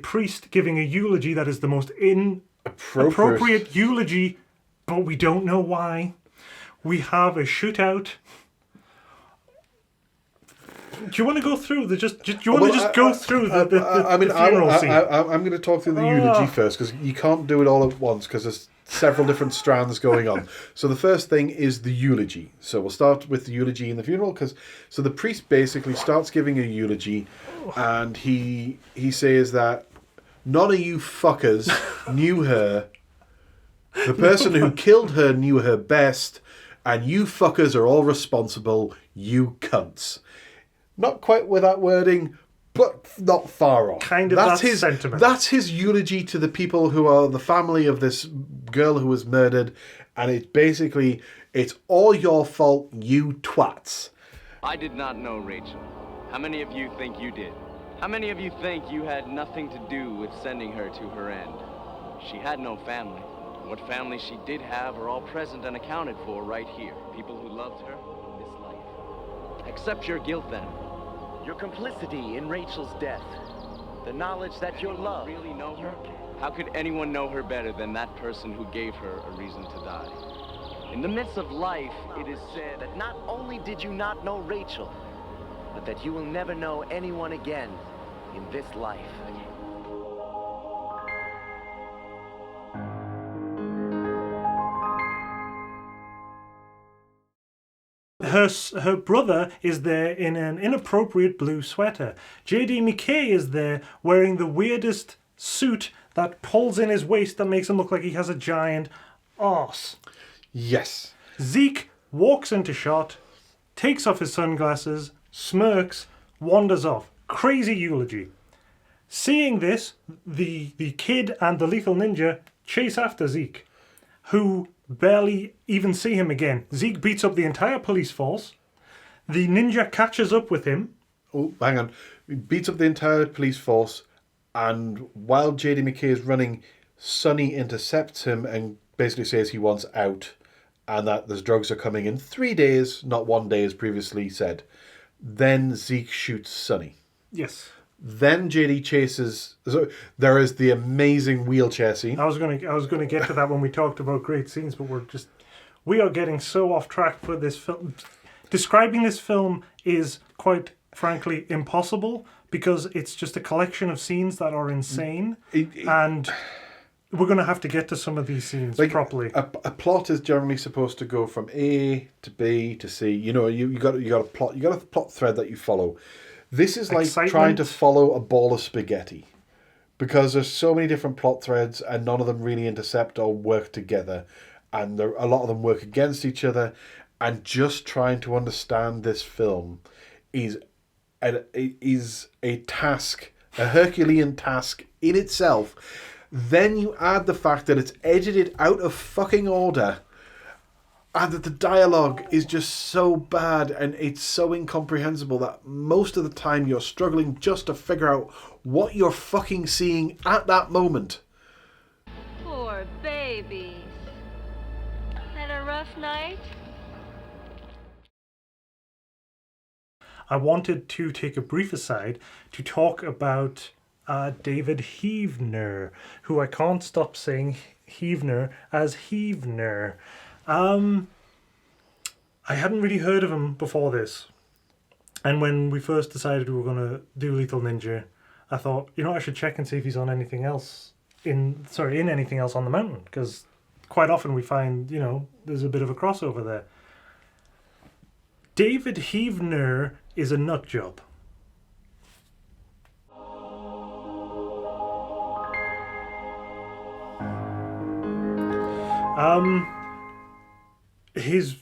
priest giving a eulogy that is the most inappropriate eulogy, but we don't know why. We have a shootout. Do you want to go through the go through the funeral scene? I'm going to talk through the eulogy first, because you can't do it all at once, because there's several different strands going on. So the first thing is the eulogy. So we'll start with the eulogy and the funeral, so the priest basically starts giving a eulogy, and he says that none of you fuckers knew her. The person who killed her knew her best, and you fuckers are all responsible, you cunts. Not quite with that wording, but not far off. Kind of that's that his sentiment. That's his eulogy to the people who are the family of this girl who was murdered, and it's all your fault, you twats. I did not know Rachel. How many of you think you did? How many of you think you had nothing to do with sending her to her end? She had no family. What family she did have are all present and accounted for right here. People who loved her in this life. Accept your guilt then. Your complicity in Rachel's death. The knowledge that your love... Really know her? How could anyone know her better than that person who gave her a reason to die? In the midst of life, it is said that not only did you not know Rachel, but that you will never know anyone again in this life. Her brother is there in an inappropriate blue sweater. J.D. McKay is there wearing the weirdest suit that pulls in his waist that makes him look like he has a giant arse. Yes. Zeke walks into shot, takes off his sunglasses, smirks, wanders off. Crazy eulogy. Seeing this, the kid and the lethal ninja chase after Zeke, who barely even see him again. Zeke beats up the entire police force. The ninja catches up with him. Oh, hang on. He beats up the entire police force, and while J.D. McKay is running, Sonny intercepts him and basically says he wants out, and that there's drugs are coming in 3 days, not 1 day as previously said. Then Zeke shoots Sonny. Yes. Then JD chases. So there is the amazing wheelchair scene. I was gonna get to that when we talked about great scenes, but we are getting so off track for this film. Describing this film is quite frankly impossible because it's just a collection of scenes that are insane, and we're gonna have to get to some of these scenes properly. A plot is generally supposed to go from A to B to C. You know, you got a plot. You got a plot thread that you follow. This is like trying to follow a ball of spaghetti because there's so many different plot threads and none of them really intercept or work together, and a lot of them work against each other. And just trying to understand this film is a task, a Herculean task in itself. Then you add the fact that it's edited out of fucking order, and that the dialogue is just so bad and it's so incomprehensible that most of the time you're struggling just to figure out what you're fucking seeing at that moment. Poor babies. Had a rough night? I wanted to take a brief aside to talk about David Heavener, who I can't stop saying Heavener as Heavener. I hadn't really heard of him before this. And when we first decided we were going to do Lethal Ninja, I thought, I should check and see if he's on anything else, in anything else on the mountain, because quite often we find, there's a bit of a crossover there. David Heavener is a nut job. His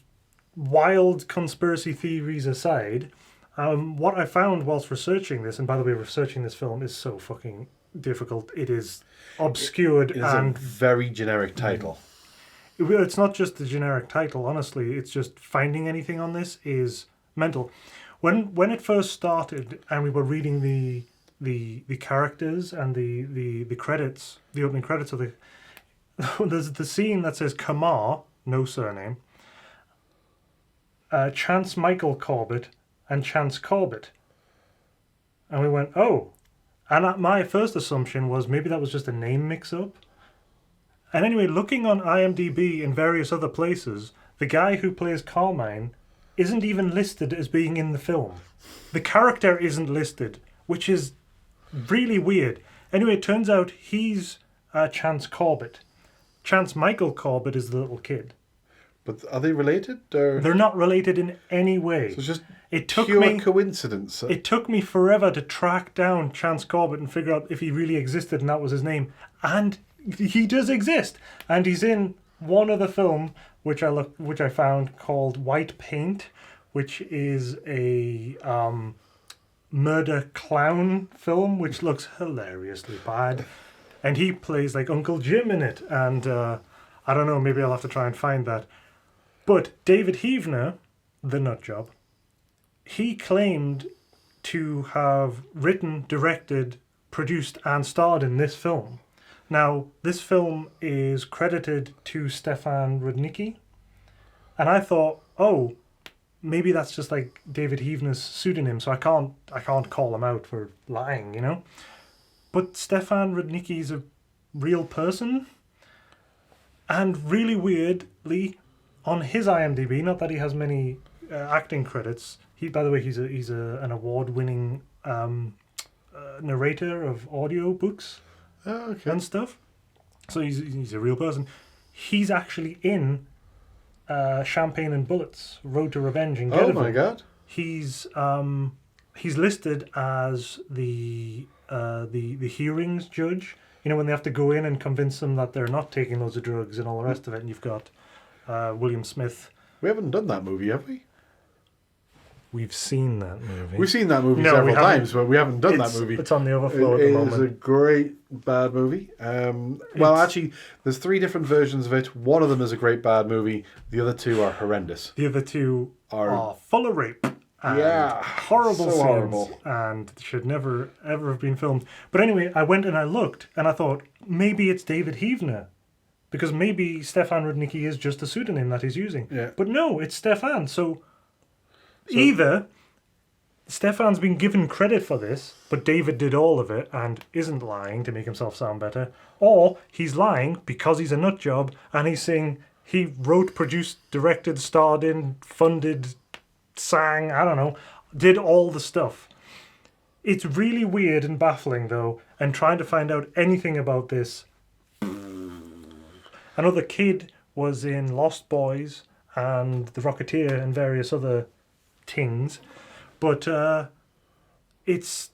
wild conspiracy theories aside, what I found whilst researching this, and by the way, researching this film is so fucking difficult. It is obscured it is and a very generic title. It's not just the generic title, honestly. It's just finding anything on this is mental. When it first started and we were reading the characters and the credits, the opening credits of there's the scene that says Kamar, no surname, Chance Michael Corbitt, and Chance Corbitt. And we went, oh. And my first assumption was maybe that was just a name mix-up. And anyway, looking on IMDb and various other places, the guy who plays Carmine isn't even listed as being in the film. The character isn't listed, which is really weird. Anyway, it turns out he's Chance Corbitt. Chance Michael Corbitt is the little kid. But are they related? Or? They're not related in any way. So it's just pure coincidence. It took me forever to track down Chance Corbitt and figure out if he really existed and that was his name. And he does exist. And he's in one other film which I found called White Paint, which is a murder clown film, which looks hilariously bad. And he plays like Uncle Jim in it. And I don't know, maybe I'll have to try and find that. But David Heavener, the nutjob, he claimed to have written, directed, produced, and starred in this film. Now, this film is credited to Stefan Rudnicki. And I thought, oh, maybe that's just like David Heavener's pseudonym, so I can't call him out for lying, you know? But Stefan Rudnicki's a real person. And really weirdly, on his IMDb, not that he has many acting credits, by the way, he's an award-winning narrator of audio books and stuff. So he's a real person. He's actually in Champagne and Bullets, Road to Revenge in Ghettoville. Oh my god! He's listed as the hearings judge. You know, when they have to go in and convince them that they're not taking loads of drugs and all the rest of it. And you've got William Smith. We haven't done that movie, have we? We've seen that movie. We've seen that movie several times, but we haven't done that movie. It's on the overflow at the moment. It is a great bad movie. Well, actually, there's 3 different versions of it. One of them is a great bad movie. The other 2 are horrendous. The other 2 are full of rape. And horrible so scenes. horrible. And should never, ever have been filmed. But anyway, I went and I looked, and I thought, maybe it's David Heavener. Because maybe Stefan Rudnicki is just a pseudonym that he's using. Yeah. But no, it's Stefan. So either Stefan's been given credit for this, but David did all of it and isn't lying to make himself sound better, or he's lying because he's a nutjob and he's saying he wrote, produced, directed, starred in, funded, sang, I don't know, did all the stuff. It's really weird and baffling, though, and trying to find out anything about this. I know the kid was in Lost Boys and The Rocketeer and various other things, but it's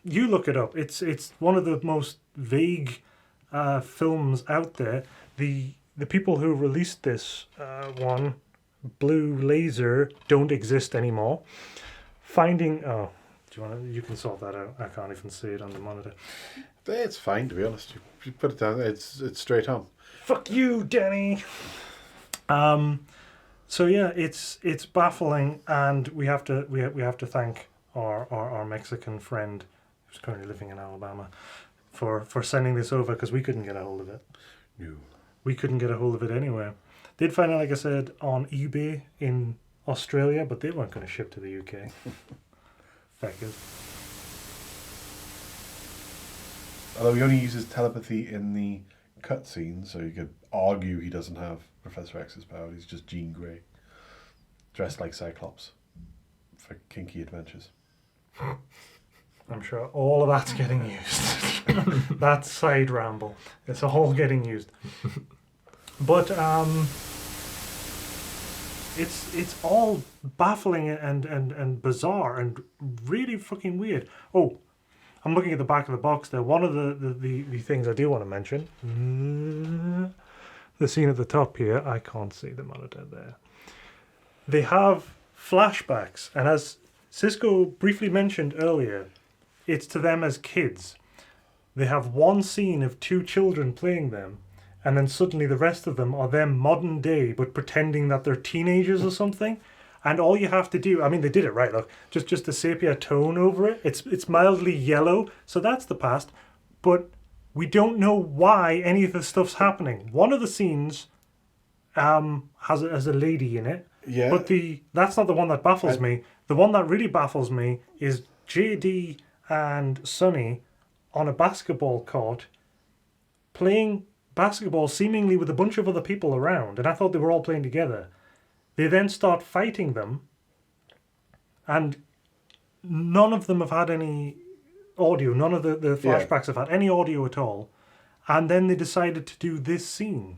you look it up. It's one of the most vague films out there. The people who released this one, Blue Laser, don't exist anymore. Finding you can sort that out. I can't even see it on the monitor. It's fine, to be honest. You put it down. It's straight on. Fuck you, Danny. So yeah, it's baffling, and we have to thank our Mexican friend who's currently living in Alabama for sending this over, because we couldn't get a hold of it. No. We couldn't get a hold of it anywhere. Did find it, like I said, on eBay in Australia, but they weren't going to ship to the UK. Feckers. Although he only uses telepathy in the cutscene, so you could argue he doesn't have Professor X's power. He's just Jean Grey, dressed like Cyclops for kinky adventures. I'm sure all of that's getting used. That side ramble. It's all getting used. But it's all baffling and bizarre and really fucking weird. Oh, I'm looking at the back of the box there. One of the things I do want to mention, the scene at the top here, I can't see the monitor there. They have flashbacks, and as Cisco briefly mentioned earlier, it's to them as kids. They have one scene of 2 children playing them, and then suddenly the rest of them are them modern day, but pretending that they're teenagers or something. And all you have to do, I mean, they did it right, look, just a sepia tone over it. It's mildly yellow, so that's the past. But we don't know why any of this stuff's happening. One of the scenes has a lady in it. Yeah. But that's not the one that baffles me. The one that really baffles me is JD and Sonny on a basketball court playing basketball seemingly with a bunch of other people around. And I thought they were all playing together. They then start fighting them, and none of them have had any audio. None of the flashbacks have had any audio at all. And then they decided to do this scene.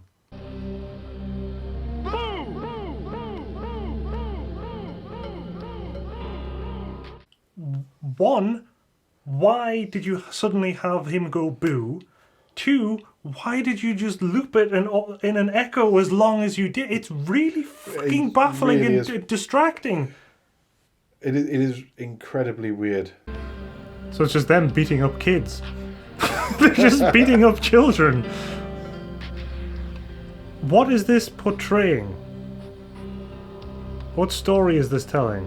One, why did you suddenly have him go boo? 2, why did you just loop it in an echo as long as you did? It's really fucking baffling really and distracting. It is incredibly weird. So it's just them beating up kids. They're just beating up children. What is this portraying? What story is this telling?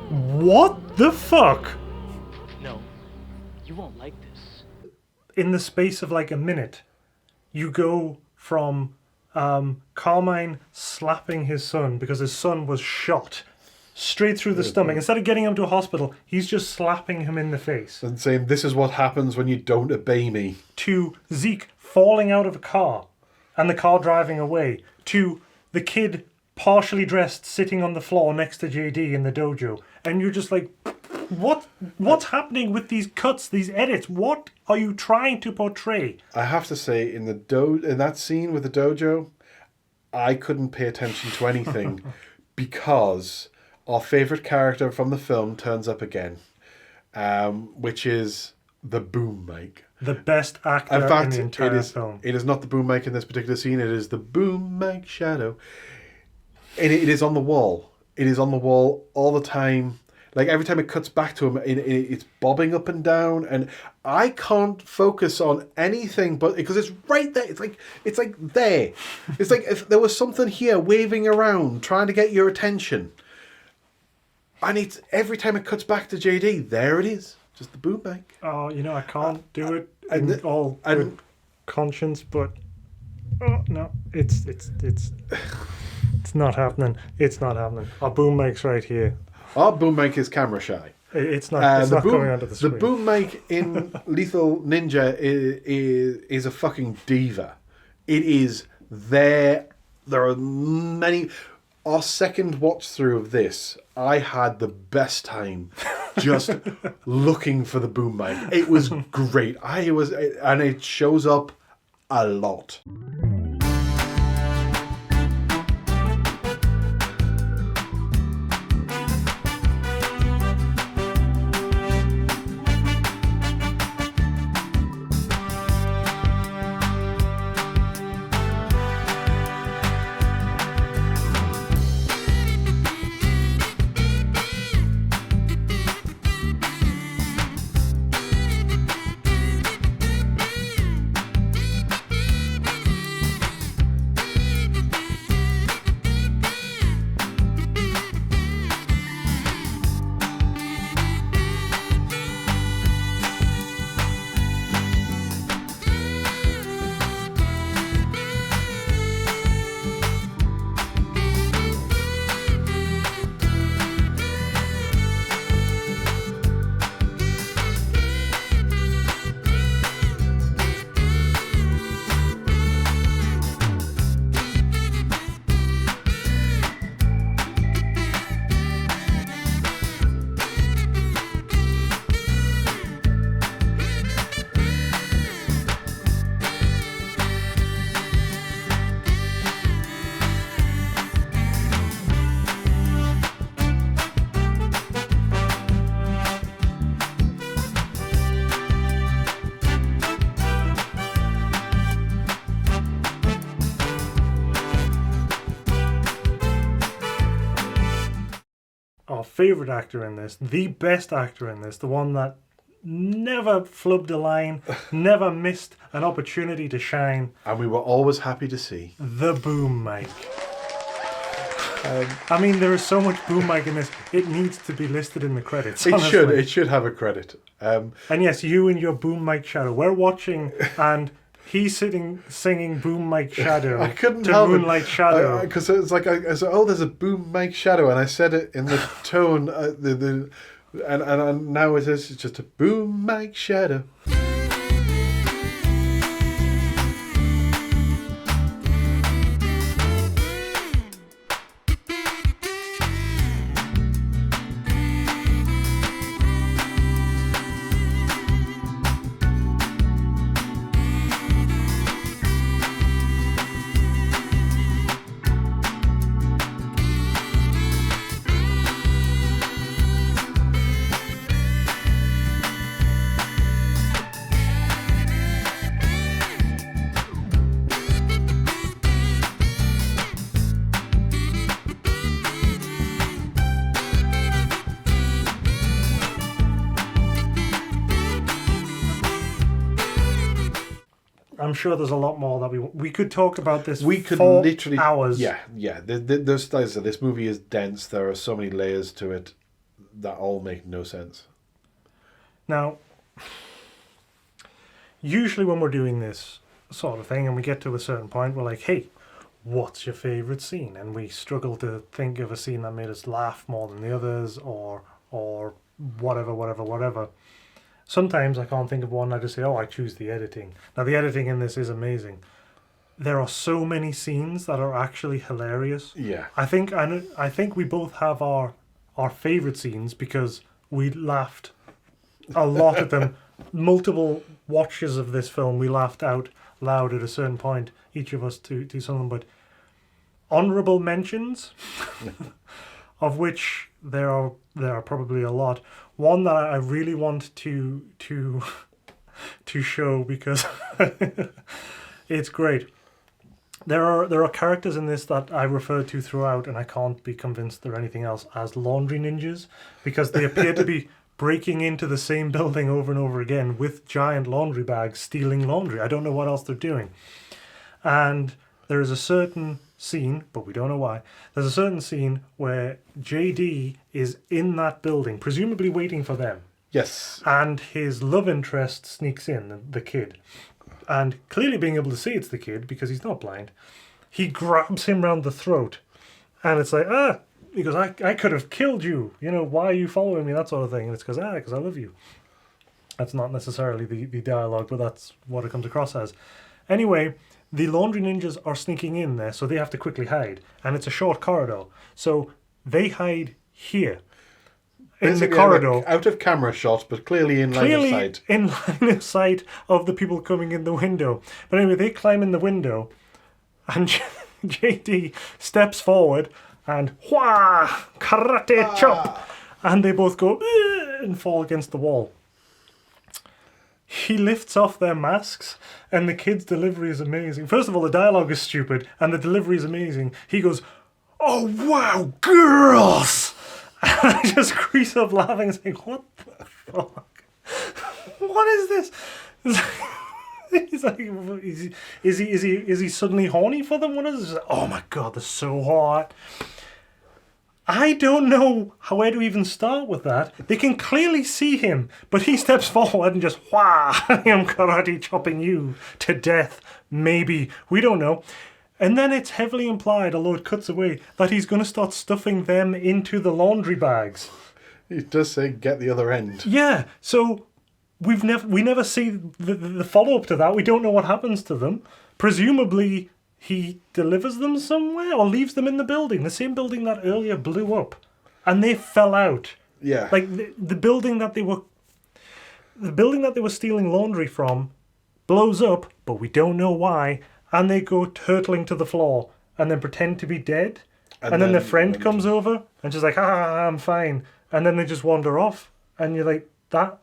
What the fuck? No, you won't like this. In the space of like a minute, you go from Carmine slapping his son because his son was shot straight through the stomach. Instead of getting him to a hospital, he's just slapping him in the face. And saying, this is what happens when you don't obey me. To Zeke falling out of a car and the car driving away. To the kid partially dressed sitting on the floor next to JD in the dojo. And you're just like, what's happening with these cuts, these edits? What are you trying to portray? I have to say, in that scene with the dojo, I couldn't pay attention to anything because our favourite character from the film turns up again, which is the boom mic. The best actor in the entire film. It is not the boom mic in this particular scene. It is the boom mic shadow. And it is on the wall. It is on the wall all the time. Like every time it cuts back to him, it's bobbing up and down, and I can't focus on anything but because it's right there. It's like there. It's like if there was something here waving around, trying to get your attention. And it's every time it cuts back to JD, there it is, just the boom mic. Oh, I can't do it in all good conscience, but no, it's not happening. It's not happening. Our boom mic's right here. Our boom mic is camera shy. It's not. It's not coming onto the screen. The boom mic in Lethal Ninja is a fucking diva. It is there. There are many. Our second watch through of this, I had the best time just looking for the boom mic. It was great. And it shows up a lot. Our favourite actor in this, the best actor in this, the one that never flubbed a line, never missed an opportunity to shine. And we were always happy to see. The boom mic. I mean, there is so much boom mic in this, it needs to be listed in the credits. It should have a credit. And yes, you and your boom mic shadow. We're watching and he's singing Boom Mic Shadow. I couldn't to help Moonlight Shadow. Because it was like, I said, oh, there's a Boom Mic Shadow. And I said it in the tone, and now it is just a Boom Mic Shadow. I'm sure there's a lot more that we could talk about this. We could for literally hours. Yeah. There's, like I said, this movie is dense. There are so many layers to it that all make no sense. Now, usually when we're doing this sort of thing and we get to a certain point, we're like, hey, what's your favourite scene? And we struggle to think of a scene that made us laugh more than the others or whatever. Sometimes I can't think of one. I just say, I choose the editing. Now, the editing in this is amazing. There are so many scenes that are actually hilarious. Yeah. I think we both have our favourite scenes because we laughed a lot at them. Multiple watches of this film, we laughed out loud at a certain point, each of us to some of them. But honourable mentions, of which there are probably a lot. One that I really want to show because it's great. There are characters in this that I refer to throughout, and I can't be convinced they're anything else, as laundry ninjas, because they appear to be breaking into the same building over and over again with giant laundry bags, stealing laundry. I don't know what else they're doing. And there is a certain scene, but we don't know why, there's a certain scene where JD is in that building, presumably waiting for them. Yes. And his love interest sneaks in, the kid. And clearly being able to see it's the kid, because he's not blind, he grabs him round the throat. And it's like, he goes, I could have killed you. Why are you following me? That sort of thing. And it's because I love you. That's not necessarily the dialogue, but that's what it comes across as. Anyway, the laundry ninjas are sneaking in there, so they have to quickly hide. And it's a short corridor. So they hide here. In the corridor. Out of camera shot, but clearly in line of sight. In line of sight of the people coming in the window. But anyway, they climb in the window, and JD steps forward, and karate chop, and they both go and fall against the wall. He lifts off their masks, and the kid's delivery is amazing. First of all, the dialogue is stupid, and the delivery is amazing. He goes, "Oh wow, girls!" And I just crease up laughing, saying, "What the fuck? What is this?" He's like, is he suddenly horny for them? What is this? Oh my god, they're so hot. I don't know where to even start with that. They can clearly see him, but he steps forward and just, I am karate chopping you to death. Maybe. We don't know. And then it's heavily implied, although it cuts away, that he's going to start stuffing them into the laundry bags. He does say, get the other end. Yeah, so we never see the follow-up to that. We don't know what happens to them. Presumably, he delivers them somewhere or leaves them in the building, the same building that earlier blew up. And they fell out. Yeah. Like, the building that they were stealing laundry from blows up, but we don't know why. And they go hurtling to the floor and then pretend to be dead. And then their friend comes over and she's like, I'm fine. And then they just wander off. And you're like, that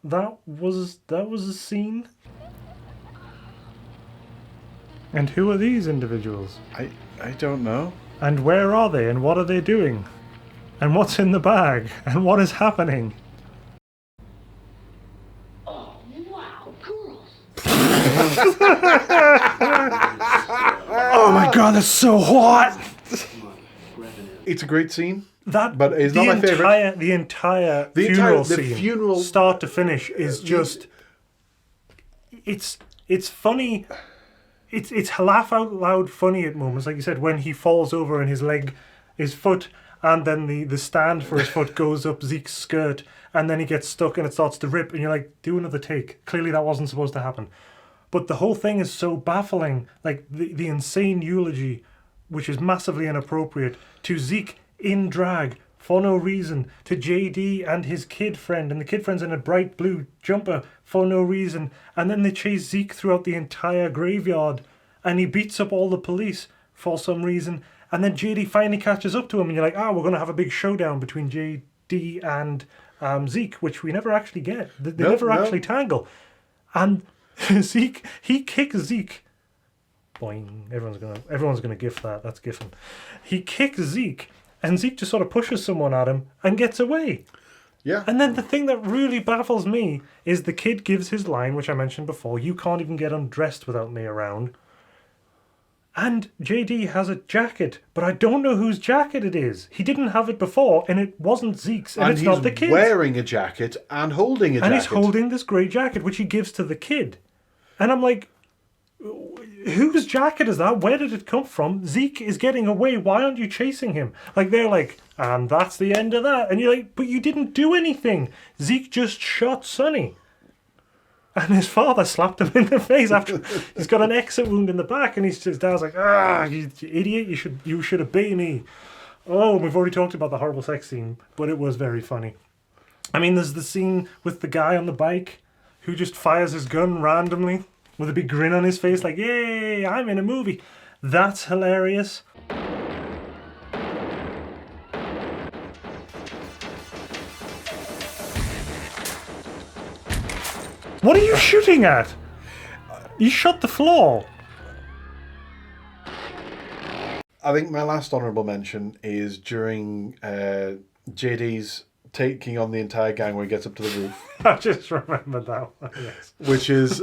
was a scene? And who are these individuals? I don't know. And where are they? And what are they doing? And what's in the bag? And what is happening? Oh, wow, girls. Oh my god, that's so hot! It's a great scene. But it's not my favorite. The entire funeral scene, start to finish, is just... It's funny. It's laugh out loud funny at moments, like you said, when he falls over and his foot, and then the stand for his foot goes up Zeke's skirt, and then he gets stuck and it starts to rip, and you're like, do another take. Clearly that wasn't supposed to happen. But the whole thing is so baffling, like the insane eulogy, which is massively inappropriate, to Zeke in drag for no reason, to JD and his kid friend, and the kid friend's in a bright blue jumper for no reason, and then they chase Zeke throughout the entire graveyard, and he beats up all the police for some reason, and then JD finally catches up to him, and you're like, we're going to have a big showdown between JD and Zeke, which we never actually get. They never actually tangle. And Zeke, he kicks Zeke. Boing. Everyone's gonna gif that. That's gifting. He kicks Zeke, and Zeke just sort of pushes someone at him and gets away. Yeah. And then the thing that really baffles me is the kid gives his line, which I mentioned before, you can't even get undressed without me around. And JD has a jacket, but I don't know whose jacket it is. He didn't have it before, and it wasn't Zeke's, and it's not the kid's. And he's wearing a jacket and holding a jacket. And he's holding this grey jacket, which he gives to the kid. And I'm like, whose jacket is that? Where did it come from? Zeke is getting away. Why aren't you chasing him? Like, they're like, and that's the end of that. And you're like, but you didn't do anything. Zeke just shot Sonny. And his father slapped him in the face after he's got an exit wound in the back, and his dad's like, you idiot, you should obey me. Oh, we've already talked about the horrible sex scene, but it was very funny. I mean, there's the scene with the guy on the bike who just fires his gun randomly with a big grin on his face, like, yay, I'm in a movie. That's hilarious. What are you shooting at? You shot the floor. I think my last honourable mention is during JD's taking on the entire gang when he gets up to the roof. I just remembered that one, yes. Which is,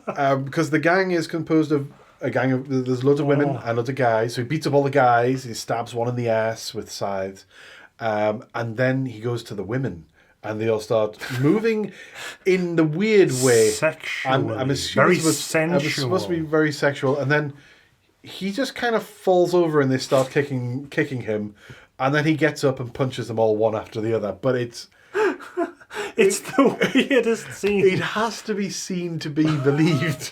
because the gang is composed of a gang of, there's loads of women and loads of guys. So he beats up all the guys, he stabs one in the ass with scythes, and then he goes to the women. And they all start moving in the weird way. Sexually. I'm assuming very sensual. It's supposed to be very sexual. And then he just kind of falls over and they start kicking him. And then he gets up and punches them all one after the other. But it's the weirdest scene. It has to be seen to be believed.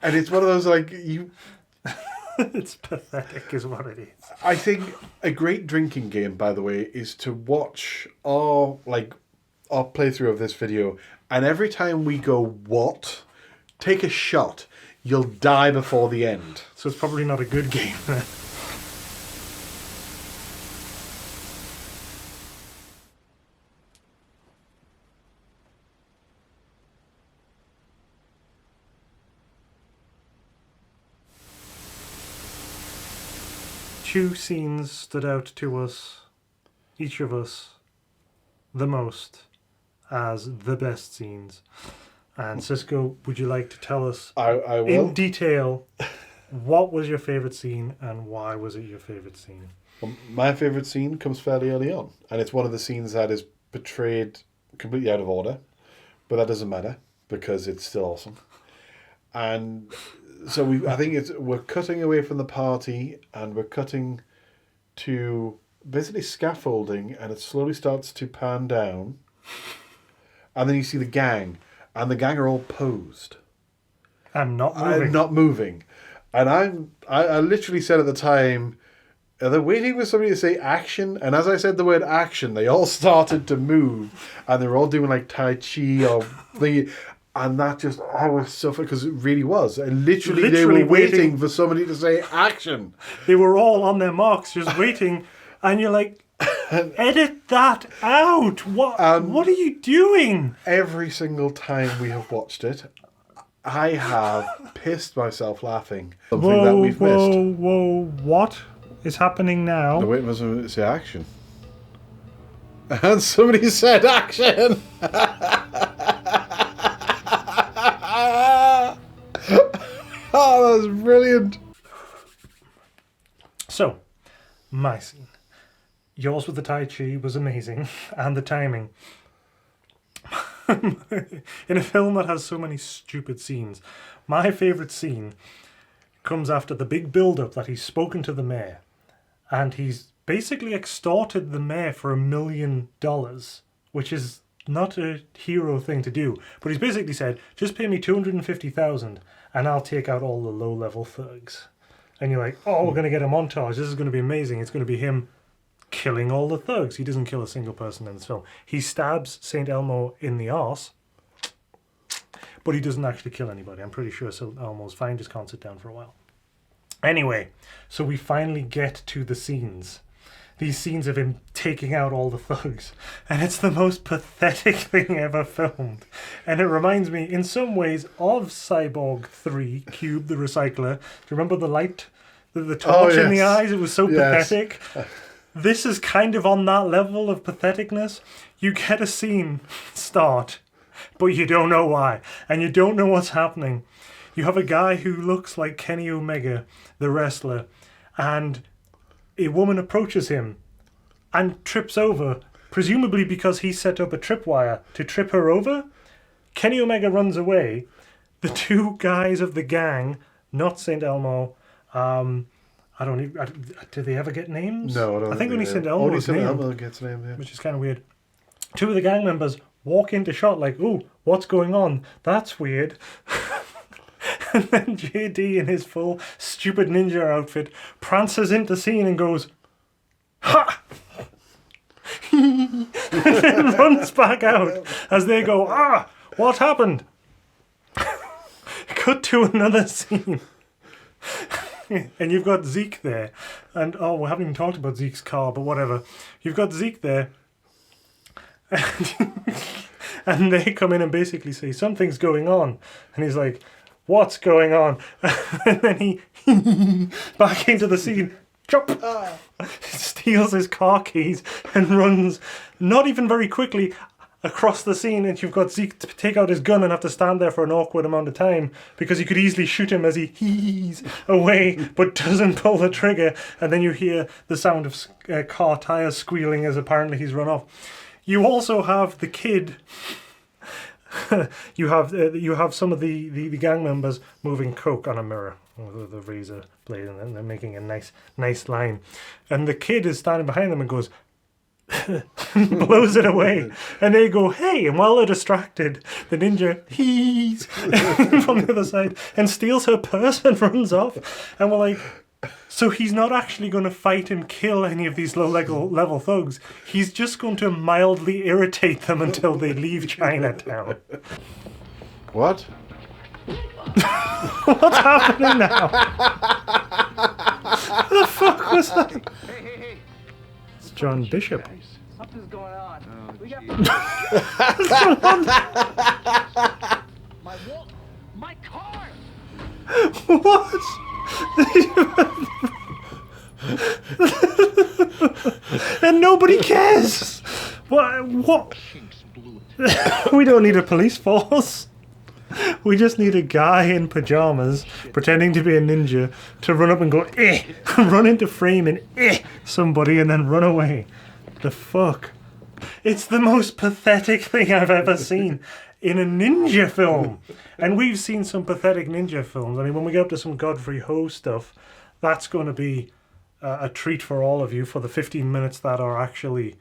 And it's one of those, like, you... It's pathetic is what it is. I think a great drinking game, by the way, is to watch our playthrough of this video, and every time we go, what? Take a shot. You'll die before the end. So it's probably not a good game then. Two scenes stood out to us, each of us, the most, as the best scenes. And Cisco, would you like to tell us I will. In detail what was your favourite scene and why was it your favourite scene? Well, my favourite scene comes fairly early on, and it's one of the scenes that is portrayed completely out of order, but that doesn't matter because it's still awesome. And so I think we're cutting away from the party and we're cutting to basically scaffolding, and it slowly starts to pan down. And then you see the gang, and the gang are all posed. I'm not moving. I'm not moving. And I literally said at the time, are they waiting for somebody to say action? And as I said the word action, they all started to move, and they were all doing like Tai Chi or thingy. And that just, I was suffering because it really was. And literally they were waiting for somebody to say action. They were all on their marks, just waiting. And you're like, edit that out. What are you doing? Every single time we have watched it, I have pissed myself laughing. Something that we've missed. Whoa, what is happening now? The waiting for somebody to say action. And somebody said action. Oh, that was brilliant. So, my scene. Yours with the Tai Chi was amazing, and the timing. In a film that has so many stupid scenes, my favourite scene comes after the big build-up that he's spoken to the mayor, and he's basically extorted the mayor for $1 million, which is not a hero thing to do. But he's basically said, just pay me $250,000 and I'll take out all the low-level thugs. And you're like, oh, we're going to get a montage. This is going to be amazing. It's going to be him killing all the thugs. He doesn't kill a single person in this film. He stabs St. Elmo in the arse, but he doesn't actually kill anybody. I'm pretty sure St. Elmo's fine, just can't sit down for a while. Anyway, so we finally get to the scenes. These scenes of him taking out all the thugs. And it's the most pathetic thing ever filmed. And it reminds me, in some ways, of Cyborg 3, Cube the Recycler. Do you remember the light? The torch in the eyes? It was so pathetic. This is kind of on that level of patheticness. You get a scene start, but you don't know why, and you don't know what's happening. You have a guy who looks like Kenny Omega, the wrestler, and a woman approaches him and trips over, presumably because he set up a tripwire to trip her over. Kenny Omega runs away. The two guys of the gang, not St. Elmo, did they ever get names? No, I don't think only St. Elmo Only was St. named, Elmo gets a name, yeah. which is kind of weird. Two of the gang members walk into shot like, ooh, what's going on? That's weird. And then JD in his full stupid ninja outfit prances into scene and goes, ha! And then runs back out as they go, what happened? Cut to another scene. And you've got Zeke there. And, we haven't even talked about Zeke's car, but whatever. You've got Zeke there. And they come in and basically say, something's going on. And he's like, what's going on? And then he back into the scene. Chop! Steals his car keys and runs, not even very quickly, across the scene. And you've got Zeke to take out his gun and have to stand there for an awkward amount of time because you could easily shoot him as he hees away but doesn't pull the trigger. And then you hear the sound of car tires squealing as apparently he's run off. You also have the kid. you have some of the gang members moving coke on a mirror with the razor blade, and they're making a nice line. And the kid is standing behind them and goes, blows it away. And they go, hey, and while they're distracted, the ninja he's from the other side and steals her purse and runs off. And we're like, so he's not actually going to fight and kill any of these low-level thugs. He's just going to mildly irritate them until they leave Chinatown. What? What's happening now? What the fuck was that? Hey. It's John Bishop. Something's going on. We got my car. What? And nobody cares. What? We don't need a police force. We just need a guy in pajamas pretending to be a ninja to run up and go, run into frame and somebody and then run away. The fuck? It's the most pathetic thing I've ever seen in a ninja film. And we've seen some pathetic ninja films. I mean, when we get up to some Godfrey Ho stuff, that's going to be a treat for all of you for the 15 minutes that are actually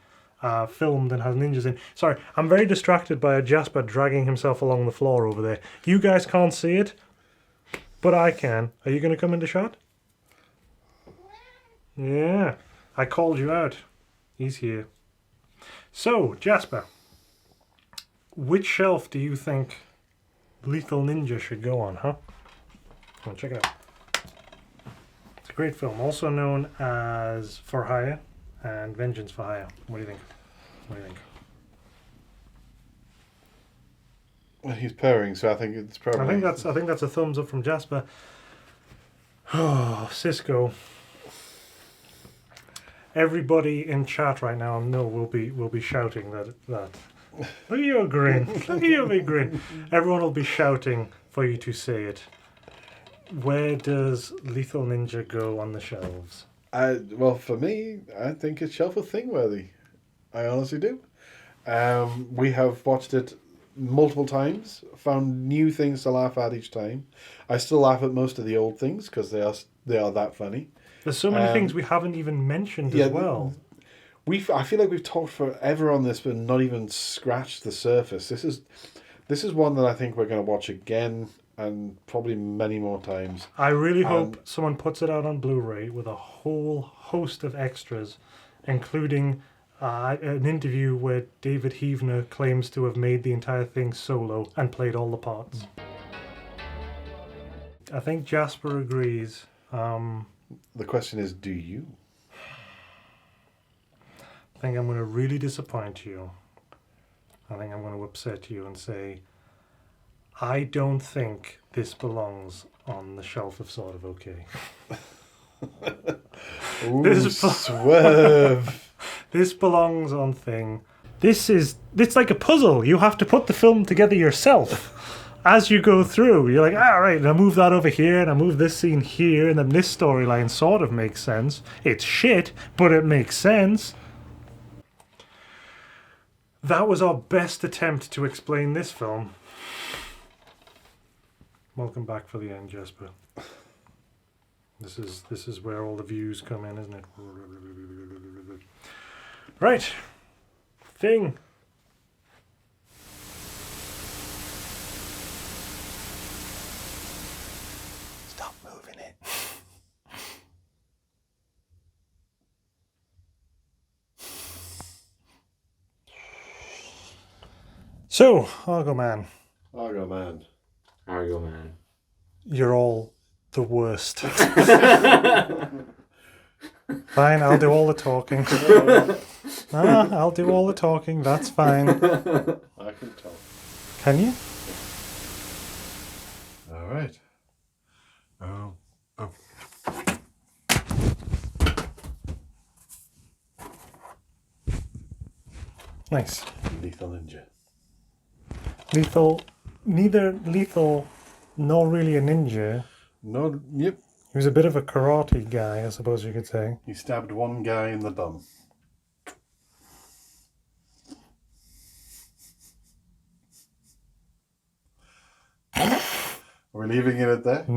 filmed and has ninjas in. Sorry, I'm very distracted by a Jasper dragging himself along the floor over there. You guys can't see it, but I can. Are you going to come into shot? Yeah, I called you out. He's here. So, Jasper, which shelf do you think Lethal Ninja should go on, huh? Come on, check it out. It's a great film, also known as For Hire and Vengeance for Hire. What do you think? Well, he's purring, so I think it's probably. I think that's a thumbs up from Jasper. Oh, Cisco. Everybody in chat right now, I know, will be shouting that. Look at your grin. Look at your big grin. Everyone will be shouting for you to say it. Where does Lethal Ninja go on the shelves? Well, for me, I think it's shelf of thing worthy. I honestly do. We have watched it multiple times, found new things to laugh at each time. I still laugh at most of the old things because they are that funny. There's so many things we haven't even mentioned as well. I feel like we've talked forever on this, but not even scratched the surface. This is one that I think we're going to watch again and probably many more times. I really hope someone puts it out on Blu-ray with a whole host of extras, including an interview where David Heevener claims to have made the entire thing solo and played all the parts. I think Jasper agrees. The question is, do you? I think I'm going to really disappoint you. I think I'm going to upset you and say, I don't think this belongs on the shelf of Sort of Okay. Ooh, swerve. This belongs on thing. It's like a puzzle. You have to put the film together yourself. As you go through, you're like, right, and I move that over here, and I move this scene here, and then this storyline sort of makes sense. It's shit, but it makes sense. That was our best attempt to explain this film. Welcome back for the end, Jesper. This is where all the views come in, isn't it? Right. Thing. Stop moving it. So, Argo Man. Argo Man. Argo Man. You're all the worst. Fine, I'll do all the talking. I'll do all the talking, that's fine. I can talk. Can you? Alright. Oh. Nice. Lethal Ninja. Neither lethal nor really a ninja. No, yep. He was a bit of a karate guy, I suppose you could say. He stabbed one guy in the bum. We're leaving it at that?